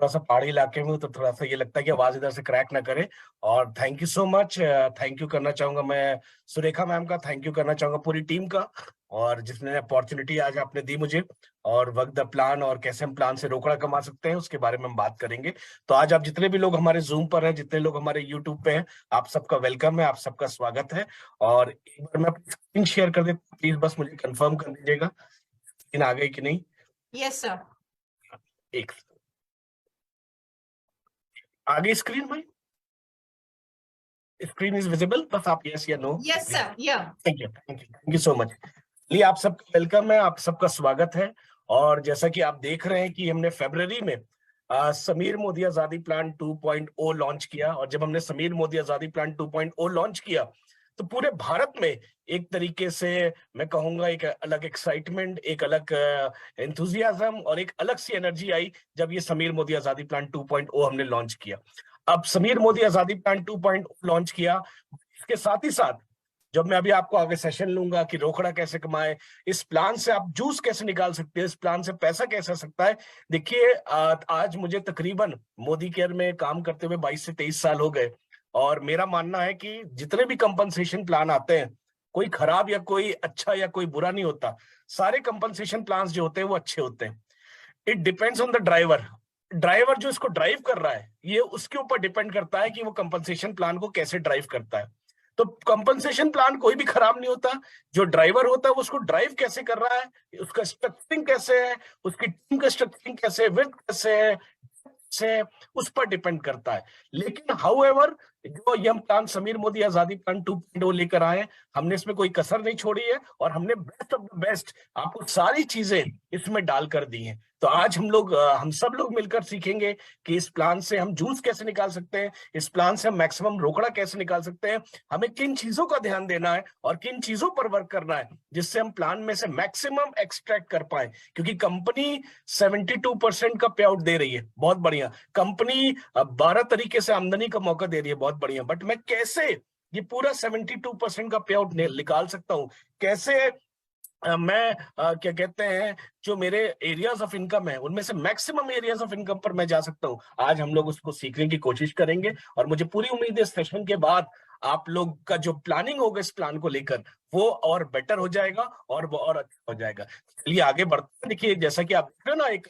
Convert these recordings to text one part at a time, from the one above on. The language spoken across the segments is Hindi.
थोड़ा सा पहाड़ी इलाके में हूँ, तो थोड़ा सा ये लगता है कि आवाज इधर से क्रैक ना करे। और thank you so much, thank you करना चाहूंगा मैं सुरेखा मैम का, थैंक यू करना चाहूंगा पूरी टीम का, और जिसने अपॉर्चुनिटी आज आपने दी मुझे। और वक्त द प्लान और कैसे हम प्लान से रोकड़ा कमा सकते हैं उसके बारे में हम बात करेंगे। तो आज आप जितने भी लोग हमारे जूम पर हैं, जितने लोग हमारे यूट्यूब पे हैं, आप सबका वेलकम है, आप सबका स्वागत है। और एक बार मैं स्क्रीन शेयर कर देता हूं, प्लीज बस मुझे कंफर्म कर दीजिएगा स्क्रीन आ गई कि नहीं। Yes sir. एक आ गई स्क्रीन भाई, स्क्रीन इज विजिबल, बस आप यस या नो। Yes sir. या थैंक यू सो मच। चलिए, आप सबका वेलकम है, आप सबका स्वागत है। और जैसा कि आप देख रहे हैं कि हमने फरवरी में समीर मोदी आजादी प्लान 2.0 लॉन्च किया। और जब हमने समीर मोदी आजादी प्लान 2.0 लॉन्च किया तो पूरे भारत में एक तरीके से मैं कहूंगा एक अलग एक्साइटमेंट, एक अलग एंथुजियाज्म और एक अलग सी एनर्जी आई जब ये समीर मोदी आजादी प्लान 2.0 हमने लॉन्च किया। अब समीर मोदी आजादी प्लान 2.0 लॉन्च किया, इसके साथ ही साथ जब मैं अभी आपको आगे सेशन लूंगा कि रोकड़ा कैसे कमाए, इस प्लान से आप जूस कैसे निकाल सकते हैं, इस प्लान से पैसा कैसे आ सकता है। देखिए, आज मुझे तकरीबन मोदी केयर में काम करते हुए 22 से 23 साल हो गए। और मेरा मानना है कि जितने भी कंपनसेशन प्लान आते हैं, कोई खराब या कोई अच्छा या कोई बुरा नहीं होता। सारे कंपनसेशन प्लान जो होते हैं वो अच्छे होते हैं। It depends on the driver. Driver जो इसको ड्राइव कर रहा है, ये उसके ऊपर डिपेंड करता है कि वो कंपनसेशन प्लान को कैसे ड्राइव करता है। तो कंपनसेशन प्लान कोई भी खराब नहीं होता। जो ड्राइवर होता है वो उसको ड्राइव कैसे कर रहा है, उसका स्ट्रक्चरिंग कैसे है, उसकी टीम का स्ट्रक्चरिंग कैसे है, विड्थ कैसे है, से उस पर डिपेंड करता है। लेकिन हाउएवर, जो ये हम प्लान समीर मोदी आजादी प्लान 2.0 लेकर आए, हमने इसमें कोई कसर नहीं छोड़ी है और हमने बेस्ट ऑफ द बेस्ट आपको सारी चीजें इसमें डालकर दी हैं। तो आज हम सब लोग मिलकर सीखेंगे कि इस प्लान से हम जूस कैसे निकाल सकते हैं, इस प्लान से हम मैक्सिमम रोकड़ा कैसे निकाल सकते हैं, हमें किन चीजों का ध्यान देना है और किन चीजों पर वर्क करना है जिससे हम प्लान में से मैक्सिमम एक्सट्रैक्ट कर पाए। क्योंकि कंपनी 72% का पे आउट दे रही है, बहुत बढ़िया। कंपनी 12 तरीके से आमदनी का मौका दे रही है, बहुत बढ़िया। बट मैं कैसे ये पूरा 72% का पे आउट निकाल सकता हूँ, कैसे मैं क्या कहते हैं, जो मेरे एरियाज ऑफ इनकम है उनमें से मैक्सिमम एरियाज ऑफ इनकम पर मैं जा सकता हूँ, आज हम लोग उसको सीखने की कोशिश करेंगे। और मुझे पूरी उम्मीद है इस सेशन के बाद आप लोग का जो प्लानिंग होगा इस प्लान को लेकर वो और बेटर हो जाएगा और वो और अच्छा हो जाएगा। चलिए आगे बढ़ते हैं। देखिए, जैसा कि आप देख रहे हो ना, एक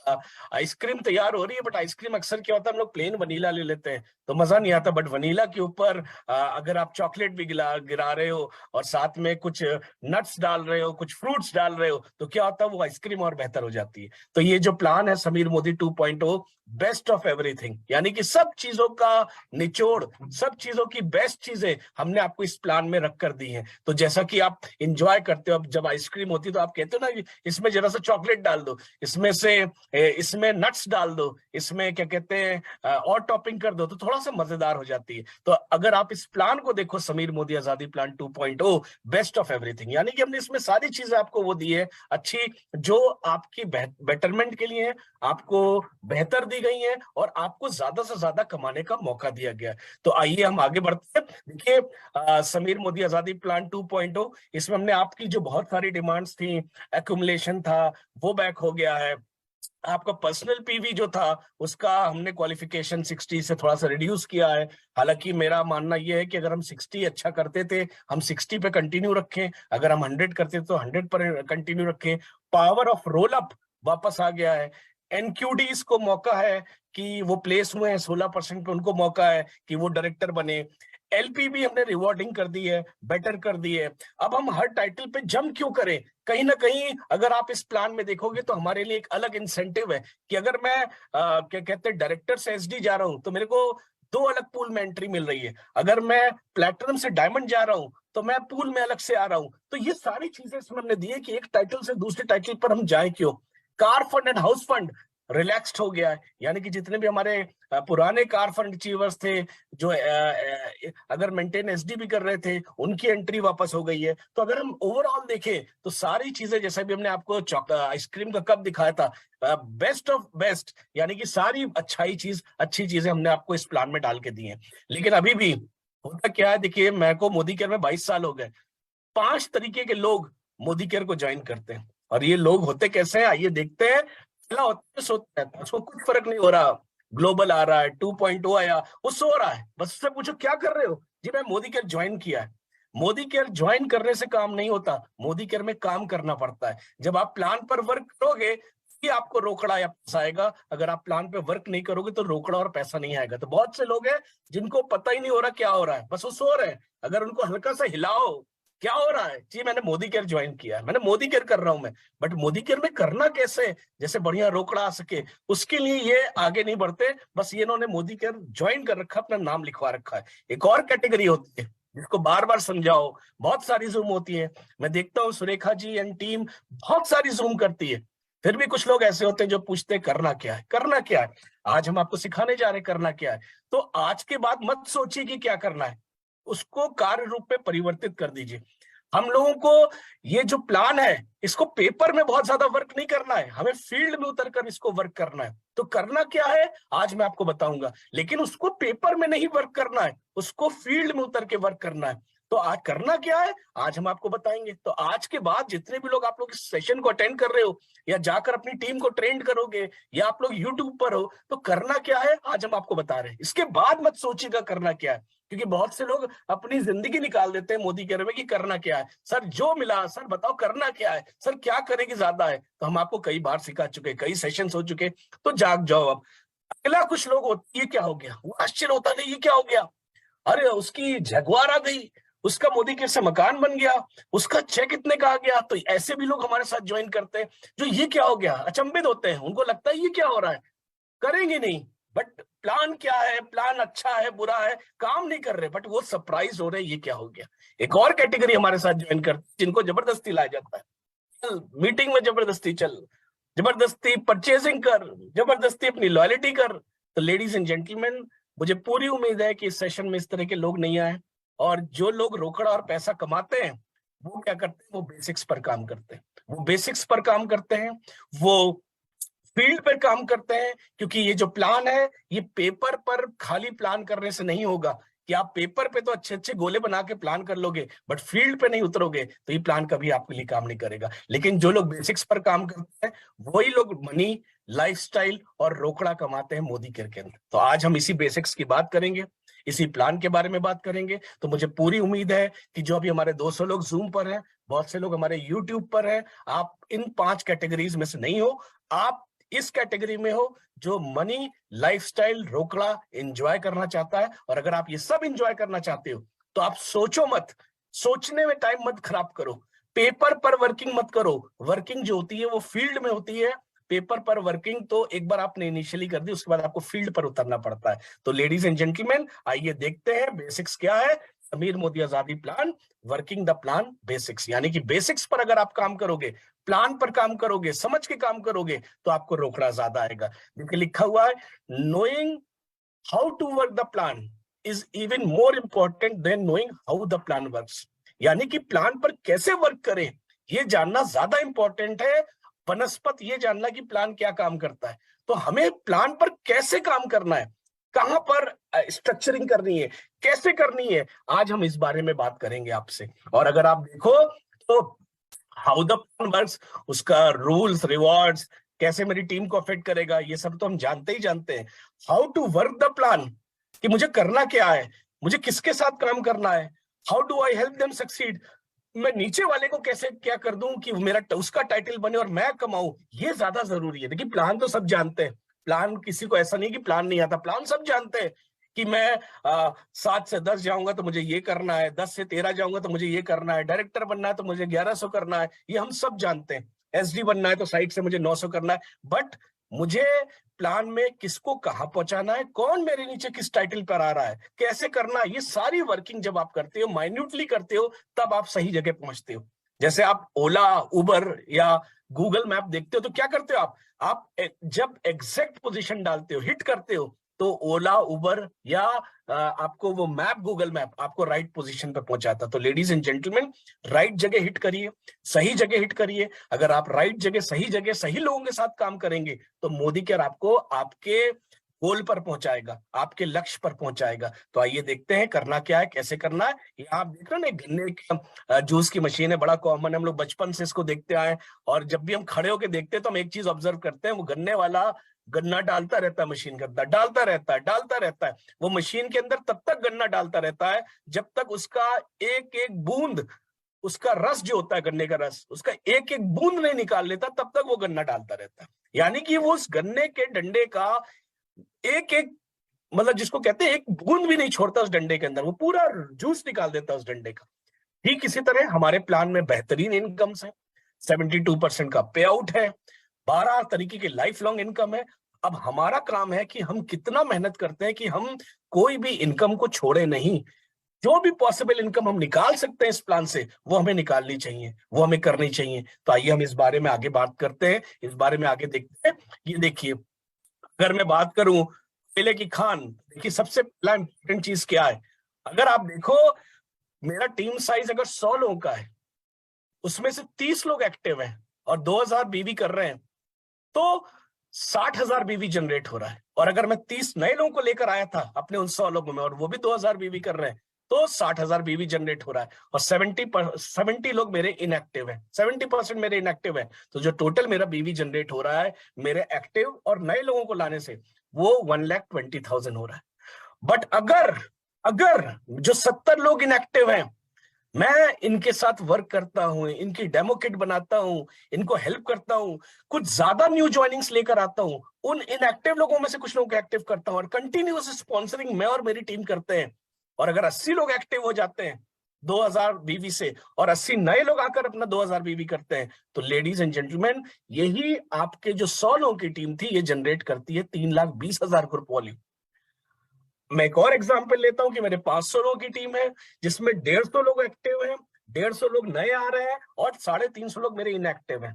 आइसक्रीम तैयार हो रही है, बट आइसक्रीम अक्सर क्या होता है, हम लोग प्लेन वनीला ले लेते हैं तो मजा नहीं आता। बट वनीला के ऊपर अगर आप चॉकलेट भी गिरा रहे हो और साथ में कुछ नट्स डाल रहे हो, कुछ फ्रूट्स डाल रहे हो, तो क्या होता है, वो आइसक्रीम और बेहतर हो जाती है। तो ये जो प्लान है Sameer Modi 2.0, best of everything, यानी कि सब चीजों का निचोड़, सब चीजों की बेस्ट चीजें हमने आपको इस प्लान में रख कर दी हैं। तो जैसा कि आप इंजॉय करते हो, अब जब आइसक्रीम होती है तो आप कहते हो ना, इसमें जरा सा चॉकलेट डाल दो, इसमें नट्स डाल दो, इसमें क्या कहते हैं और टॉपिंग कर दो, तो थोड़ा सा मजेदार हो जाती है। तो अगर आप इस प्लान को देखो, समीर मोदी आजादी प्लान 2.0, बेस्ट ऑफ एवरीथिंग, यानी कि हमने इसमें सारी चीजें आपको वो दी है अच्छी, जो आपकी बेटरमेंट के लिए है, आपको बेहतर दी गई है और आपको ज्यादा से ज्यादा कमाने का मौका दिया गया है। तो आइए हम आगे बढ़ते हैं। देखिए, समीर मोदी आजादी प्लान 2.0, इसमें हमने आपकी जो बहुत सारी डिमांड्स थी, एक्यूमुलेशन था, वो बैक हो गया है। आपका पर्सनल पीवी जो था उसका हमने क्वालिफिकेशन 60 से थोड़ा सा रिड्यूस किया है। हालांकि मेरा मानना यह है कि अगर हम 60 अच्छा करते थे, हम 60 पे कंटिन्यू रखें, अगर हम 100 करते तो 100 पर कंटिन्यू रखें। पावर ऑफ रोल अप वापस आ गया है। एनक्यूडीज को मौका है कि वो प्लेस हुए हैं 16% पे, उनको मौका है कि वो डायरेक्टर बने। एलपीबी हमने रिवॉर्डिंग कर दी है, बेटर कर दी है। अब हम हर टाइटल पे जंप क्यों करें, कहीं ना कहीं अगर आप इस प्लान में देखोगे तो हमारे लिए एक अलग इंसेंटिव है कि अगर मैं क्या कहते हैं डायरेक्टर से एसडी जा रहा हूं तो मेरे को 2 अलग पूल में एंट्री मिल रही है। अगर मैं प्लेटिनम से डायमंड जा रहा हूं तो मैं पूल में अलग से आ रहा हूं। तो ये सारी चीजें इसमें हमने दी है कि एक टाइटल से दूसरे टाइटल पर हम जाए क्यों। Car fund and house fund relaxed हो गया है, यानी कि जितने भी हमारे पुराने कार फंड अचीवर्स थे, जो अगर मेंटेन एसडी भी कर रहे थे, उनकी एंट्री वापस हो गई है। तो अगर हम ओवरऑल देखें तो सारी चीजें, जैसे भी हमने आपको आइसक्रीम का कप दिखाया था, बेस्ट ऑफ बेस्ट, यानी कि सारी अच्छी चीजें हमने आपको इस प्लान में डाल के दी हैं। लेकिन अभी भी होता क्या है, देखिए, मेरे को मोदी केयर में 22 साल हो गए, 5 तरीके के लोग मोदी केयर को ज्वाइन करते हैं। और ये लोग होते कैसे हैं, आइए देखते हैं। पहला होता है सोता है, उसको कुछ फर्क नहीं हो रहा ग्लोबल आ रहा है, 2.0 आया, वो सो रहा है। बस उससे पूछो क्या कर रहे हो, जी मैं मोदी केयर ज्वाइन किया है। मोदी केयर ज्वाइन करने से काम नहीं होता, मोदी केयर में काम करना पड़ता है। जब आप प्लान पर वर्क करोगे कि आपको रोकड़ा या पैसा आएगा, अगर आप प्लान पे वर्क नहीं करोगे तो रोकड़ा और पैसा नहीं आएगा। तो बहुत से लोग हैं जिनको पता ही नहीं हो रहा क्या हो रहा है, बस वो सो रहे हैं। अगर उनको हल्का सा हिलाओ, क्या हो रहा है जी, मैंने मोदी केयर ज्वाइन किया है, मैंने मोदी केयर कर रहा हूं मैं, बट मोदी केयर में करना कैसे, जैसे बढ़िया रोकड़ा आ सके, उसके लिए ये आगे नहीं बढ़ते। बस ये इन्होंने मोदी केयर ज्वाइन कर रखा, अपना नाम लिखवा रखा है। एक और कैटेगरी होती है जिसको बार बार समझाओ, बहुत सारी जूम होती है। मैं देखता हूँ सुरेखा जी एंड टीम बहुत सारी जूम करती है, फिर भी कुछ लोग ऐसे होते हैं जो पूछते हैं करना क्या है, करना क्या है। आज हम आपको सिखाने जा रहे हैं करना क्या है। तो आज के बाद मत सोचिए कि क्या करना है, उसको कार्य रूप में परिवर्तित कर दीजिए। हम लोगों को ये जो प्लान है, इसको पेपर में बहुत ज्यादा वर्क नहीं करना है, हमें फील्ड में उतरकर इसको वर्क करना है। तो करना क्या है आज मैं आपको बताऊंगा, लेकिन उसको पेपर में नहीं वर्क करना है, उसको फील्ड में उतर के वर्क करना है। तो आज करना क्या है आज हम आपको बताएंगे। तो आज के बाद जितने भी लोग आप लोग इस सेशन को अटेंड कर रहे हो, या जाकर अपनी टीम को ट्रेंड करोगे, या आप लोग यूट्यूब पर हो, तो करना क्या है आज हम आपको बता रहे हैं। इसके बाद मत सोचिएगा करना क्या है, क्योंकि बहुत से लोग अपनी जिंदगी निकाल देते हैं मोदी केयर में कि करना क्या है। सर जो मिला, सर बताओ करना क्या है, सर क्या करेगी ज्यादा है। तो हम आपको कई बार सिखा चुके, कई सेशंस हो चुके, तो जाग जाओ अब। अगला कुछ लोग होते, ये क्या हो गया, वो आश्चर्य होता नहीं ये क्या हो गया, अरे उसकी जगुआर आ गई, उसका मोदी केयर से मकान बन गया, उसका चेक इतने का आ गया। तो ऐसे भी लोग हमारे साथ ज्वाइन करते हैं, जो ये क्या हो गया अचंभित होते हैं, उनको लगता है ये क्या हो रहा है, करेंगे नहीं, बट प्लान क्या है, प्लान अच्छा है बुरा है, काम नहीं कर रहे, बट वो सरप्राइज हो रहे ये क्या हो गया। एक और कैटेगरी हमारे साथ ज्वाइन करते जिनको जबरदस्ती लाया जाता है, चल मीटिंग में जबरदस्ती चल, जबरदस्ती परचेजिंग कर, जबरदस्ती अपनी लॉयलिटी कर। तो लेडीज एंड जेंटलमैन, मुझे पूरी उम्मीद है कि इस सेशन में इस तरह के लोग नहीं आए, और जो लोग रोकड़ा और पैसा कमाते हैं वो क्या करते हैं, वो बेसिक्स पर काम करते हैं, वो बेसिक्स पर काम करते हैं, वो फील्ड पर काम करते हैं। क्योंकि ये जो प्लान है, ये पेपर पर खाली प्लान करने से नहीं होगा, कि आप पेपर पे तो अच्छे अच्छे गोले बना के प्लान कर लोगे, बट फील्ड पे नहीं उतरोगे तो ये प्लान कभी आपके लिए काम नहीं करेगा। लेकिन जो लोग बेसिक्स पर काम करते हैं, वही लोग मनी, लाइफस्टाइल और रोकड़ा कमाते हैं मोदी केयर के अंदर। तो आज हम इसी बेसिक्स की बात करेंगे, इसी प्लान के बारे में बात करेंगे। तो मुझे पूरी उम्मीद है कि जो अभी हमारे 200 लोग जूम पर हैं, बहुत से लोग हमारे यूट्यूब पर हैं, आप इन 5 कैटेगरीज में से नहीं हो, आप इस कैटेगरी में हो जो मनी, लाइफस्टाइल, रोकड़ा एंजॉय करना चाहता है। और अगर आप ये सब एंजॉय करना चाहते हो तो आप सोचो मत, सोचने में टाइम मत खराब करो, पेपर पर वर्किंग मत करो। वर्किंग जो होती है वो फील्ड में होती है, पेपर पर वर्किंग तो एक बार आपने इनिशियली कर दी, उसके बाद आपको फील्ड पर उतरना पड़ता है। तो लेडीज एंड जेंटलमैन, आइए देखते हैं बेसिक्स क्या है। समीर मोदी आजादी plan, working the plan basics, यानी कि बेसिक्स पर अगर आप काम करोगे, प्लान पर काम करोगे, समझ के काम करोगे, तो आपको रोकड़ा ज्यादा आएगा। देखिए लिखा हुआ है, knowing how to work the plan is even more important than knowing how the plan works. यानी कि प्लान पर कैसे वर्क करें, ये जानना ज्यादा इंपॉर्टेंट है बनस्पत ये जानना कि प्लान क्या काम करता है। तो हमें प्लान पर कैसे काम करना है, कहां पर स्ट्रक्चरिंग करनी है, कैसे करनी है, आज हम इस बारे में बात करेंगे आपसे। और अगर आप देखो तो हाउ द प्लान वर्क्स, उसका रूल्स रिवॉर्ड्स कैसे मेरी टीम को अफेक्ट करेगा, ये सब तो हम जानते ही जानते हैं। How to work the plan, कि मुझे करना क्या है, मुझे किसके साथ काम करना है, how do I help them succeed, मैं नीचे वाले को कैसे क्या कर दूं कि मेरा उसका टाइटल बने और मैं कमाऊं, ये ज्यादा जरूरी है। देखिए प्लान तो सब जानते हैं, प्लान किसी को ऐसा नहीं कि प्लान नहीं आता, प्लान सब जानते हैं कि मैं 7 से 10 जाऊंगा तो मुझे ये करना है, 10 से 13 जाऊंगा तो मुझे ये करना है, डायरेक्टर बनना है तो मुझे 1100 करना है, ये हम सब जानते हैं। एसडी बनना है तो साइड से मुझे 900 करना है, बट मुझे प्लान में किसको कहां पहुंचाना है, कौन मेरे नीचे किस टाइटल पर आ रहा है, कैसे करना है, ये सारी वर्किंग जब आप करते हो, माइन्यूटली करते हो, तब आप सही जगह पहुंचते हो। जैसे आप ओला, उबर या गूगल मैप देखते हो तो क्या करते हो आप जब एग्जैक्ट पोजीशन डालते हो, हिट करते हो, तो ओला, उबर या आपको वो मैप, गूगल मैप आपको राइट पोजीशन पर पहुंचाता। तो लेडीज एंड जेंटलमैन, राइट जगह हिट करिए, सही जगह हिट करिए। अगर आप राइट जगह सही लोगों के साथ काम करेंगे तो मोदी केयर आपको आपके गोल पर पहुंचाएगा, आपके लक्ष्य पर पहुंचाएगा। तो आइए देखते हैं करना क्या है, कैसे करना है। यहाँ आप देख रहे हैं ना, गन्ने की जूस की मशीन है, बड़ा कॉमन है, हम लोग बचपन से इसको देखते आए। और जब भी हम खड़े होकर देखते हैं तो हम एक चीज ऑब्जर्व करते हैं, वो गन्ने वाला गन्ना डालता रहता है मशीन के अंदर, डालता रहता है। वो मशीन के अंदर तब तक गन्ना डालता रहता है जब तक उसका एक एक बूंद, उसका रस जो होता है गन्ने का रस, उसका एक एक बूंद नहीं निकाल लेता, तब तक वो गन्ना डालता रहता है। यानी कि वो उस गन्ने के डंडे का एक एक, मतलब जिसको कहते हैं, एक बूंद भी नहीं छोड़ता उस डंडे के अंदर, वो पूरा जूस निकाल देता है उस डंडे का। ठीक इसी तरह हमारे प्लान में बेहतरीन इनकम्स है, 72% का पे आउट है, 12 तरीके की लाइफ लॉन्ग इनकम है। अब हमारा काम है कि हम कितना मेहनत करते हैं कि हम कोई भी इनकम को छोड़े नहीं। जो भी पॉसिबल इनकम हम निकाल सकते हैं इस प्लान से, वो हमें निकालनी चाहिए, वो हमें करनी चाहिए। तो आइए हम इस बारे में आगे बात करते हैं, इस बारे में आगे देखते हैं। ये देखिए, अगर मैं बात करूं कोयले की खान, देखिए सबसे पहला इंपॉर्टेंट चीज क्या है। अगर आप देखो, मेरा टीम साइज अगर 100 लोगों का है, उसमें से 30 लोग एक्टिव हैं और 2000 बीवी कर रहे हैं, तो 60,000 बीवी जनरेट हो रहा है। और अगर मैं 30 नए लोगों को लेकर आया था अपने उन 100 लोगों में, और वो भी 2000 बीवी कर रहे हैं, तो 60,000 बीवी जनरेट हो रहा है। और 70 लोग मेरे इनएक्टिव हैं, 70% मेरे इनएक्टिव है। तो जो टोटल मेरा बीवी जनरेट हो रहा है मेरे एक्टिव और नए लोगों को लाने से, वो 1,20,000 हो रहा है। बट अगर अगर जो 70 लोग इनएक्टिव हैं, मैं इनके साथ वर्क करता हूं, इनकी डेमो किट बनाता हूं, इनको हेल्प करता हूं, कुछ ज्यादा न्यू ज्वाइनिंग्स लेकर आता हूं, उन इनएक्टिव लोगों में से कुछ लोगों को एक्टिव करता हूं, और कंटिन्यूअस स्पॉन्सरिंग मैं और मेरी टीम करते हैं। और अगर 80 लोग एक्टिव हो जाते हैं 2000 बीवी से, और 80 नए लोग आकर अपना 2000 बीवी करते हैं, तो लेडीज एंड जेंटलमैन, यही आपके जो 100 लोगों की टीम थी, ये जनरेट करती है 3,20,000 ग्रुप वॉल्यूम। मैं एक और एग्जांपल लेता हूं कि मेरे 500 लोगों की टीम है, जिसमें 150 लोग एक्टिव हैं, 150 लोग नए आ रहे हैं, और 350 लोग मेरे इनएक्टिव हैं।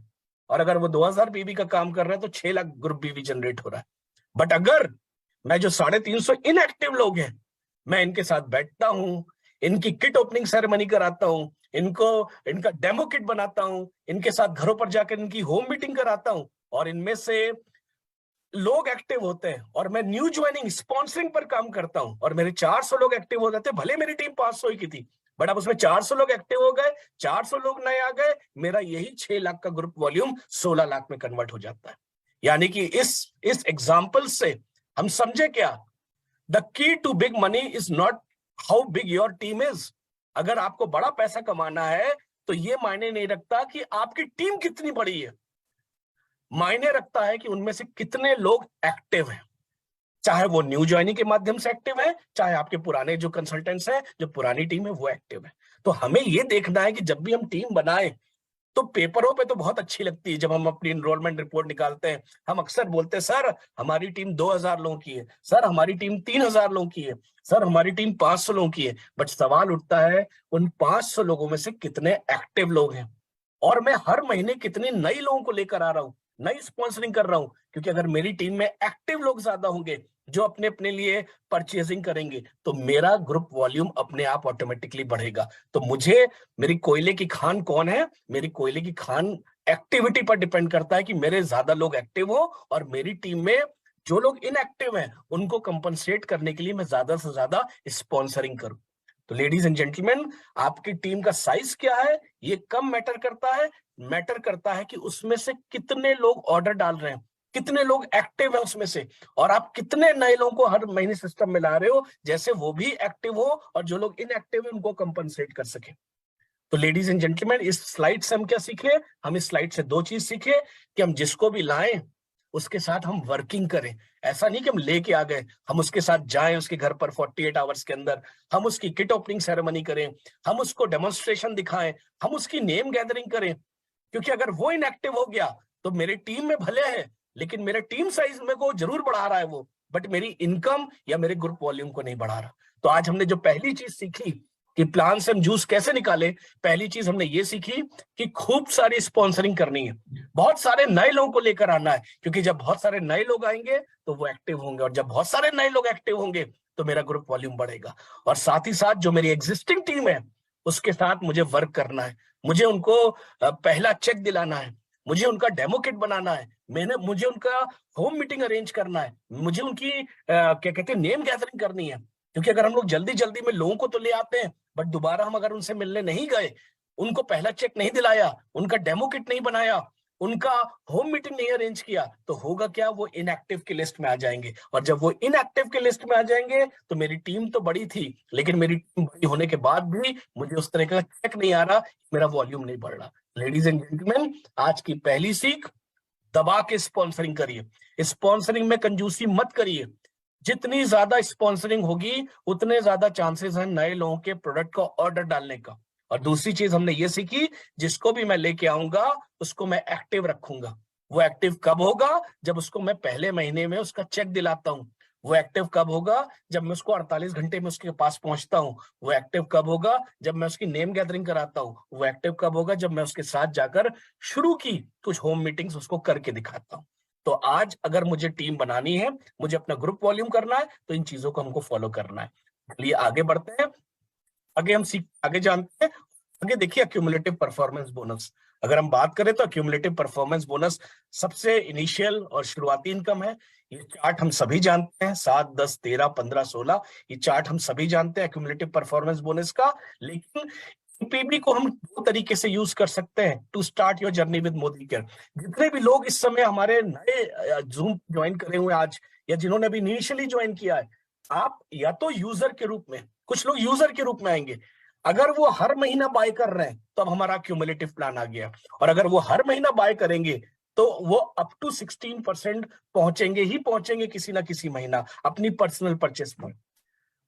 और अगर वो 2000 बीवी का काम कर रहे हैं, तो 6 लाख ग्रुप बीवी जनरेट हो रहा है। बट अगर मैं जो 350 इनएक्टिव लोग हैं, मैं इनके साथ बैठता हूं, इनकी किट ओपनिंग सेरेमनी कराता हूं, इनको इनका डेमो किट बनाता हूं, इनके साथ घरों पर जाकर इनकी होम मीटिंग कराता हूं, और इनमें से लोग एक्टिव होते हैं, और मैं न्यू ज्वाइनिंग स्पॉन्सरिंग पर काम करता हूं, और मेरे 400 लोग एक्टिव हो जाते हैं। भले मेरी टीम 500 ही की थी, बट अब उसमें 400 लोग एक्टिव हो गए, 400 लोग नए आ गए, मेरा यही 6 लाख का ग्रुप वॉल्यूम 16 लाख में कन्वर्ट हो जाता है। यानी कि इस एग्जाम्पल से हम समझे क्या, the key to big money is not how big your team is. अगर आपको बड़ा पैसा कमाना है, तो ये मायने नहीं रखता कि आपकी टीम कितनी बड़ी है, मायने रखता है कि उनमें से कितने लोग एक्टिव हैं। चाहे वो न्यू ज्वाइनिंग के माध्यम से एक्टिव है, चाहे आपके पुराने जो कंसल्टेंट्स हैं, जो पुरानी टीम है, वो एक्टिव है। तो हमें ये देखना है कि जब भी हम टीम बनाए, तो पेपरों पे तो बहुत अच्छी लगती है, जब हम अपनी एनरोलमेंट रिपोर्ट निकालते हैं, हम अक्सर बोलते हैं, सर हमारी टीम 2000 लोगों की है, सर हमारी टीम 3000 लोगों की है, सर हमारी टीम 500 लोगों की है। बट सवाल उठता है, उन 500 लोगों में से कितने एक्टिव लोग हैं, और मैं हर महीने कितने नए लोगों को लेकर आ रहा हूं, नई स्पॉन्सरिंग कर रहा हूं। क्योंकि अगर मेरी टीम में एक्टिव लोग ज्यादा होंगे, जो अपने अपने लिए परचेजिंग करेंगे, तो मेरा ग्रुप वॉल्यूम अपने आप ऑटोमेटिकली बढ़ेगा। तो मुझे, मेरी कोयले की खान कौन है, मेरी कोयले की खान एक्टिविटी पर डिपेंड करता है कि मेरे ज्यादा लोग एक्टिव हो, और मेरी टीम में जो लोग इनएक्टिव हैं उनको कंपनसेट करने के लिए मैं ज्यादा से ज्यादा स्पॉन्सरिंग करूं। तो लेडीज एंड जेंटलमैन, आपकी टीम का साइज क्या है, ये कम मैटर करता है। मैटर करता है कि उसमें से कितने लोग ऑर्डर डाल रहे हैं, कितने लोग एक्टिव है उसमें से, और आप कितने नए लोगों को हर महीने सिस्टम में ला रहे हो, जैसे वो भी एक्टिव हो और जो लोग इनएक्टिव है उनको कंपनसेट कर सके। तो लेडीज एंड जेंटलमैन, इस स्लाइड से हम क्या सीखे, हम इस स्लाइड से दो चीज सीखे, कि हम जिसको भी लाएं उसके साथ हम वर्किंग करें। ऐसा नहीं कि हम लेके आ गए, हम उसके साथ जाएं, उसके घर पर 48 आवर्स के अंदर, हम उसकी किट ओपनिंग सेरेमनी करें, हम उसको डेमोन्स्ट्रेशन दिखाएं, हम उसकी नेम गैदरिंग करें। क्योंकि अगर वो इनएक्टिव हो गया, तो मेरी टीम में भले है, लेकिन मेरे टीम साइज में को जरूर बढ़ा रहा है वो, बट मेरी इनकम या मेरे ग्रुप वॉल्यूम को नहीं बढ़ा रहा। तो आज हमने जो पहली चीज सीखी कि प्लान से हम जूस कैसे निकाले, पहली चीज हमने ये सीखी कि खूब सारी स्पॉन्सरिंग करनी है, बहुत सारे नए लोगों को लेकर आना है। क्योंकि जब बहुत सारे नए लोग आएंगे तो वो एक्टिव होंगे, और जब बहुत सारे नए लोग एक्टिव होंगे तो मेरा ग्रुप वॉल्यूम बढ़ेगा। और साथ ही साथ जो मेरी एग्जिस्टिंग टीम है, उसके साथ मुझे वर्क करना है, मुझे उनको पहला चेक दिलाना है, मुझे उनका डेमो किट बनाना है, मुझे उनका होम मीटिंग अरेंज करना है, मुझे उनकी क्या कहते हैं, नेम गैदरिंग करनी है। क्योंकि अगर हम लोग जल्दी जल्दी में लोगों को तो ले आते हैं, बट दोबारा हम अगर उनसे मिलने नहीं गए, उनको पहला चेक नहीं दिलाया, उनका डेमो किट नहीं बनाया, उनका होम मीटिंग नहीं अरेंज किया तो होगा क्या, वो इनएक्टिव की लिस्ट में आ जाएंगे। और जब वो इनएक्टिव की लिस्ट में आ जाएंगे तो मेरी टीम तो बड़ी थी, लेकिन मेरी टीम बड़ी होने के बाद भी मुझे उस तरह का चेक नहीं आ रहा, मेरा वॉल्यूम नहीं बढ़ रहा। लेडीज एंड जेंटलमैन, आज की पहली सीख, दबा के स्पॉन्सरिंग करिए। स्पॉन्सरिंग में कंजूसी मत करिए। जितनी ज्यादा स्पॉन्सरिंग होगी उतने ज्यादा चांसेस हैं नए लोगों के प्रोडक्ट का ऑर्डर डालने का। और दूसरी चीज हमने ये सीखी, जिसको भी मैं लेके आऊंगा उसको मैं एक्टिव रखूंगा। वो एक्टिव कब होगा, जब उसको मैं पहले महीने में उसका चेक दिलाता हूं। वो एक्टिव कब होगा, जब मैं उसको 48 घंटे में उसके पास पहुंचता हूं। वो एक्टिव कब होगा, जब मैं उसकी नेम गैदरिंग कराता हूं। वो एक्टिव कब होगा, जब मैं उसके साथ जाकर शुरू की कुछ होम मीटिंग्स उसको करके दिखाता हूं। तो आज अगर मुझे टीम बनानी है, मुझे अपना ग्रुप वॉल्यूम करना है, तो इन चीजों को हमको फॉलो करना है। चलिए आगे बढ़ते हैं। आगे जानते हैं। आगे देखिए, अक्यूमुलेटिव परफॉर्मेंस बोनस। अगर हम बात करें तो अक्यूमुलेटिव परफॉर्मेंस बोनस सबसे इनिशियल और शुरुआती इनकम है। ये चार्ट हम सभी जानते हैं, 7, 10, 13, 15, 16, ये चार्ट हम सभी जानते हैं अक्यूमुलेटिव परफॉर्मेंस बोनस का। लेकिन पीबी को हम दो तरीके से यूज कर सकते हैं to start your journey with Modicare. जितने भी लोग इस समय हमारे नए जूम ज्वाइन करे हुए आज, या जिन्होंने अभी इनिशियली ज्वाइन किया है, आप या तो यूजर के रूप में, कुछ लोग यूजर के रूप में आएंगे। अगर वो हर महीना बाय कर रहे हैं तो अब हमारा क्यूमुलेटिव प्लान आ गया। और अगर वो हर महीना बाय करेंगे तो वो अप टू 16% पहुंचेंगे ही पहुंचेंगे किसी ना किसी महीना अपनी पर्सनल परचेस पर।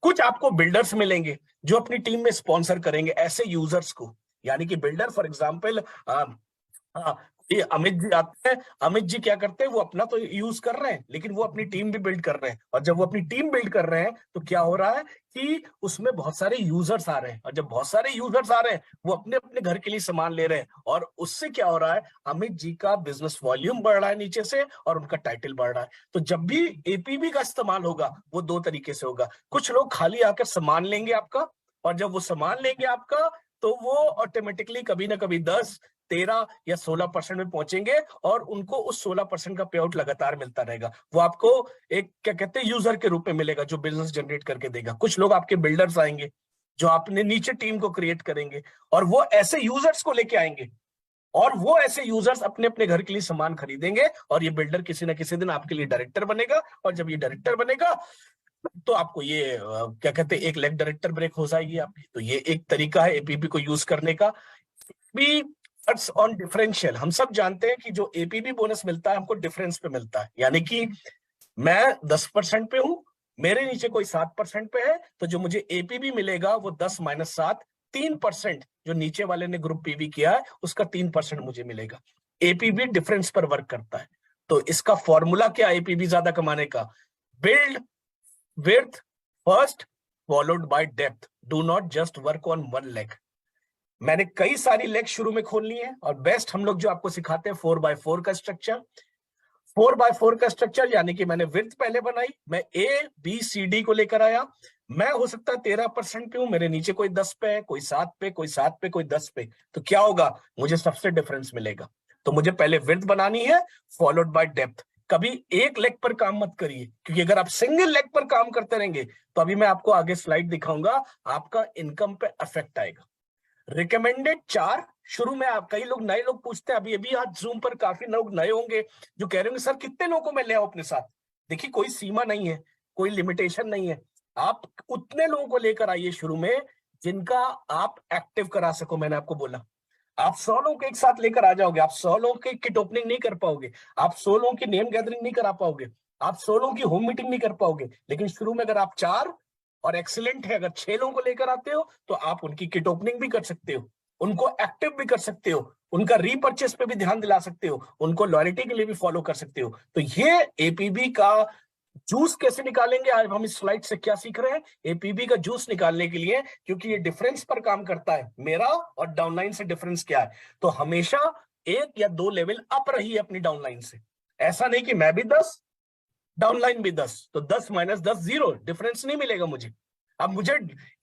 कुछ आपको बिल्डर्स मिलेंगे जो अपनी टीम में स्पॉन्सर करेंगे ऐसे यूजर्स को। यानी कि बिल्डर फॉर एग्जाम्पल, हाँ, ये अमित जी आते हैं। अमित जी क्या करते हैं, वो अपना तो यूज कर रहे हैं लेकिन वो अपनी टीम भी बिल्ड कर रहे हैं। और जब वो अपनी टीम बिल्ड कर रहे हैं तो क्या हो रहा है कि उसमें बहुत सारे यूजर्स आ रहे हैं। और जब बहुत सारे यूजर्स आ रहे हैं, वो अपने अपने घर के लिए सामान ले रहे हैं। और उससे क्या हो रहा है, अमित जी का बिजनेस वॉल्यूम बढ़ रहा है नीचे से, और उनका टाइटल बढ़ रहा है। तो जब भी एपीबी का इस्तेमाल होगा वो दो तरीके से होगा। कुछ लोग खाली आकर सामान लेंगे आपका, और जब वो सामान लेंगे आपका तो वो ऑटोमेटिकली कभी ना कभी 10, 13 या 16% में पहुंचेंगे, और उनको उस 16% का पे आउट लगातार मिलता रहेगा। वो आपको एक क्या कहते हैं, यूजर के रूप में मिलेगा जो बिजनेस जनरेट करके देगा। कुछ लोग आपके बिल्डर्स आएंगे जो आपने नीचे टीम को क्रिएट करेंगे, और वो ऐसे यूजर्स को लेके आएंगे, और वो ऐसे यूजर्स अपने अपने घर के लिए सामान खरीदेंगे, और ये बिल्डर किसी ना किसी दिन आपके लिए डायरेक्टर बनेगा। और जब ये डायरेक्टर बनेगा तो आपको ये क्या कहते हैं, एक लेग डायरेक्टर ब्रेक हो जाएगी आपकी। तो ये एक तरीका है एपीबी को यूज करने का। भी ऑन डिफरेंशियल, हम सब जानते हैं कि जो एपीबी बोनस मिलता है हमको डिफरेंस पे मिलता है। यानी कि मैं 10% पे हूं, मेरे नीचे कोई 7% पे है, तो जो मुझे एपीबी मिलेगा वो 10 माइनस 7, 3%। जो नीचे वाले ने ग्रुप पीबी किया है उसका 3% मुझे मिलेगा। एपीबी डिफरेंस पर वर्क करता है। तो इसका फॉर्मूला क्या, एपीबी ज्यादा कमाने का? Build width first, followed by depth. Do not just work on one leg. मैंने कई सारी लेग शुरू में खोलनी है, और बेस्ट हम लोग जो आपको सिखाते हैं 4x4 का स्ट्रक्चर। 4x4 का स्ट्रक्चर यानी कि मैंने विड्थ पहले बनाई, मैं A B C D को लेकर आया। मैं हो सकता है 13% पे हूं, मेरे नीचे कोई 10 पे है, कोई 7 पे, कोई 7 पे, कोई 10 पे। तो क्या होगा, मुझे सबसे डिफरेंस मिलेगा। तो मुझे पहले विड्थ बनानी है, फॉलोड बाय डेप्थ। कभी एक लेग पर काम मत करिए, क्योंकि अगर आप सिंगल लेग पर काम करते रहेंगे तो अभी मैं आपको आगे स्लाइड दिखाऊंगा, आपका इनकम पे इफेक्ट आएगा। रिकमेंडेड 4 शुरू में। आप कई लोग नए लोग पूछते हैं, अभी अभी आज जूम पर काफी लोग नए होंगे जो कह रहे होंगे सर कितने लोगों को मैं ले आऊं अपने साथ। देखिए, कोई सीमा नहीं है, कोई लिमिटेशन नहीं है। आप उतने लोगों को लेकर आइए शुरू में जिनका आप एक्टिव करा सको। मैंने आपको बोला, आप 100 लोगों को एक साथ लेकर आ जाओगे, आप 100 लोगों की किट ओपनिंग नहीं कर पाओगे, आप 100 लोगों की नेम गैदरिंग नहीं करा पाओगे, आप 100 लोगों की होम मीटिंग नहीं कर पाओगे। लेकिन शुरू में अगर आप 4, और एक्सीलेंट है अगर 6 लोगों को लेकर आते हो, तो आप उनकी किट ओपनिंग भी कर सकते हो, उनको एक्टिव भी कर सकते हो, उनका रीपर्चेस पे भी ध्यान दिला सकते हो, उनको लॉयल्टी के लिए भी फॉलो कर सकते हो। तो ये एपीबी का जूस कैसे निकालेंगे, आज हम इस स्लाइड से क्या सीख रहे हैं, एपीबी का जूस निकालने के लिए, क्योंकि ये डिफरेंस पर काम करता है। मेरा और डाउनलाइन से डिफरेंस क्या है, तो हमेशा 1 या 2 लेवल अप रही अपनी डाउनलाइन से। ऐसा नहीं कि मैं भी 10, डाउनलाइन भी 10, तो 10 माइनस 10 0, डिफरेंस नहीं मिलेगा मुझे। अब मुझे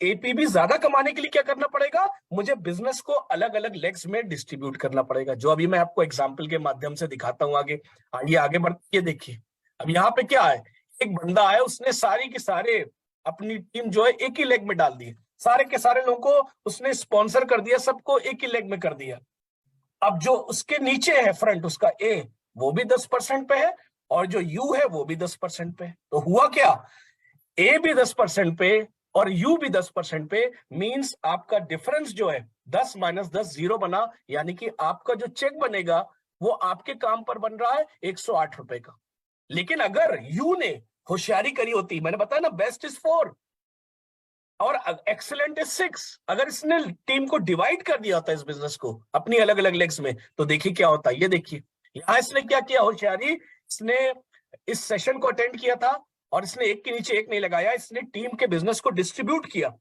एपीबी ज्यादा कमाने के लिए क्या करना पड़ेगा, मुझे बिजनेस को अलग अलग लेग्स में डिस्ट्रीब्यूट करना पड़ेगा, जो अभी मैं आपको एग्जांपल के माध्यम से दिखाता हूं। आगे आइए, आगे बढ़ते देखिए। अब यहाँ पे क्या है, एक बंदा है, उसने सारी के सारे अपनी टीम जो है एक ही लेग में डाल दी, सारे के सारे लोगों को उसने स्पॉन्सर कर दिया, सबको एक ही लेग में कर दिया। अब जो उसके नीचे है फ्रंट, उसका ए, वो भी 10% पे है, और जो यू है वो भी 10% पे है। तो हुआ क्या, ए भी 10% पे और यू भी 10% पे, मींस आपका डिफरेंस जो है 10 माइनस 10 0 बना, यानी कि आपका जो चेक बनेगा वो आपके काम पर बन रहा है 108 रुपए का। लेकिन अगर यू ने होशियारी करी होती, मैंने बताया ना बेस्ट इज 4 और एक्सेलेंट इज 6, अगर इसने टीम को डिवाइड कर दिया होता इस बिजनेस को अपनी अलग अलग लेग्स में, तो देखिए क्या होता है। ये देखिए यहां इसने क्या किया होशियारी, इसने इस सेशन को अटेंड किया था और इसने एक के नीचे एक नहीं लगाया, इसने टीम के बिजनेस को डिस्ट्रीब्यूट किया,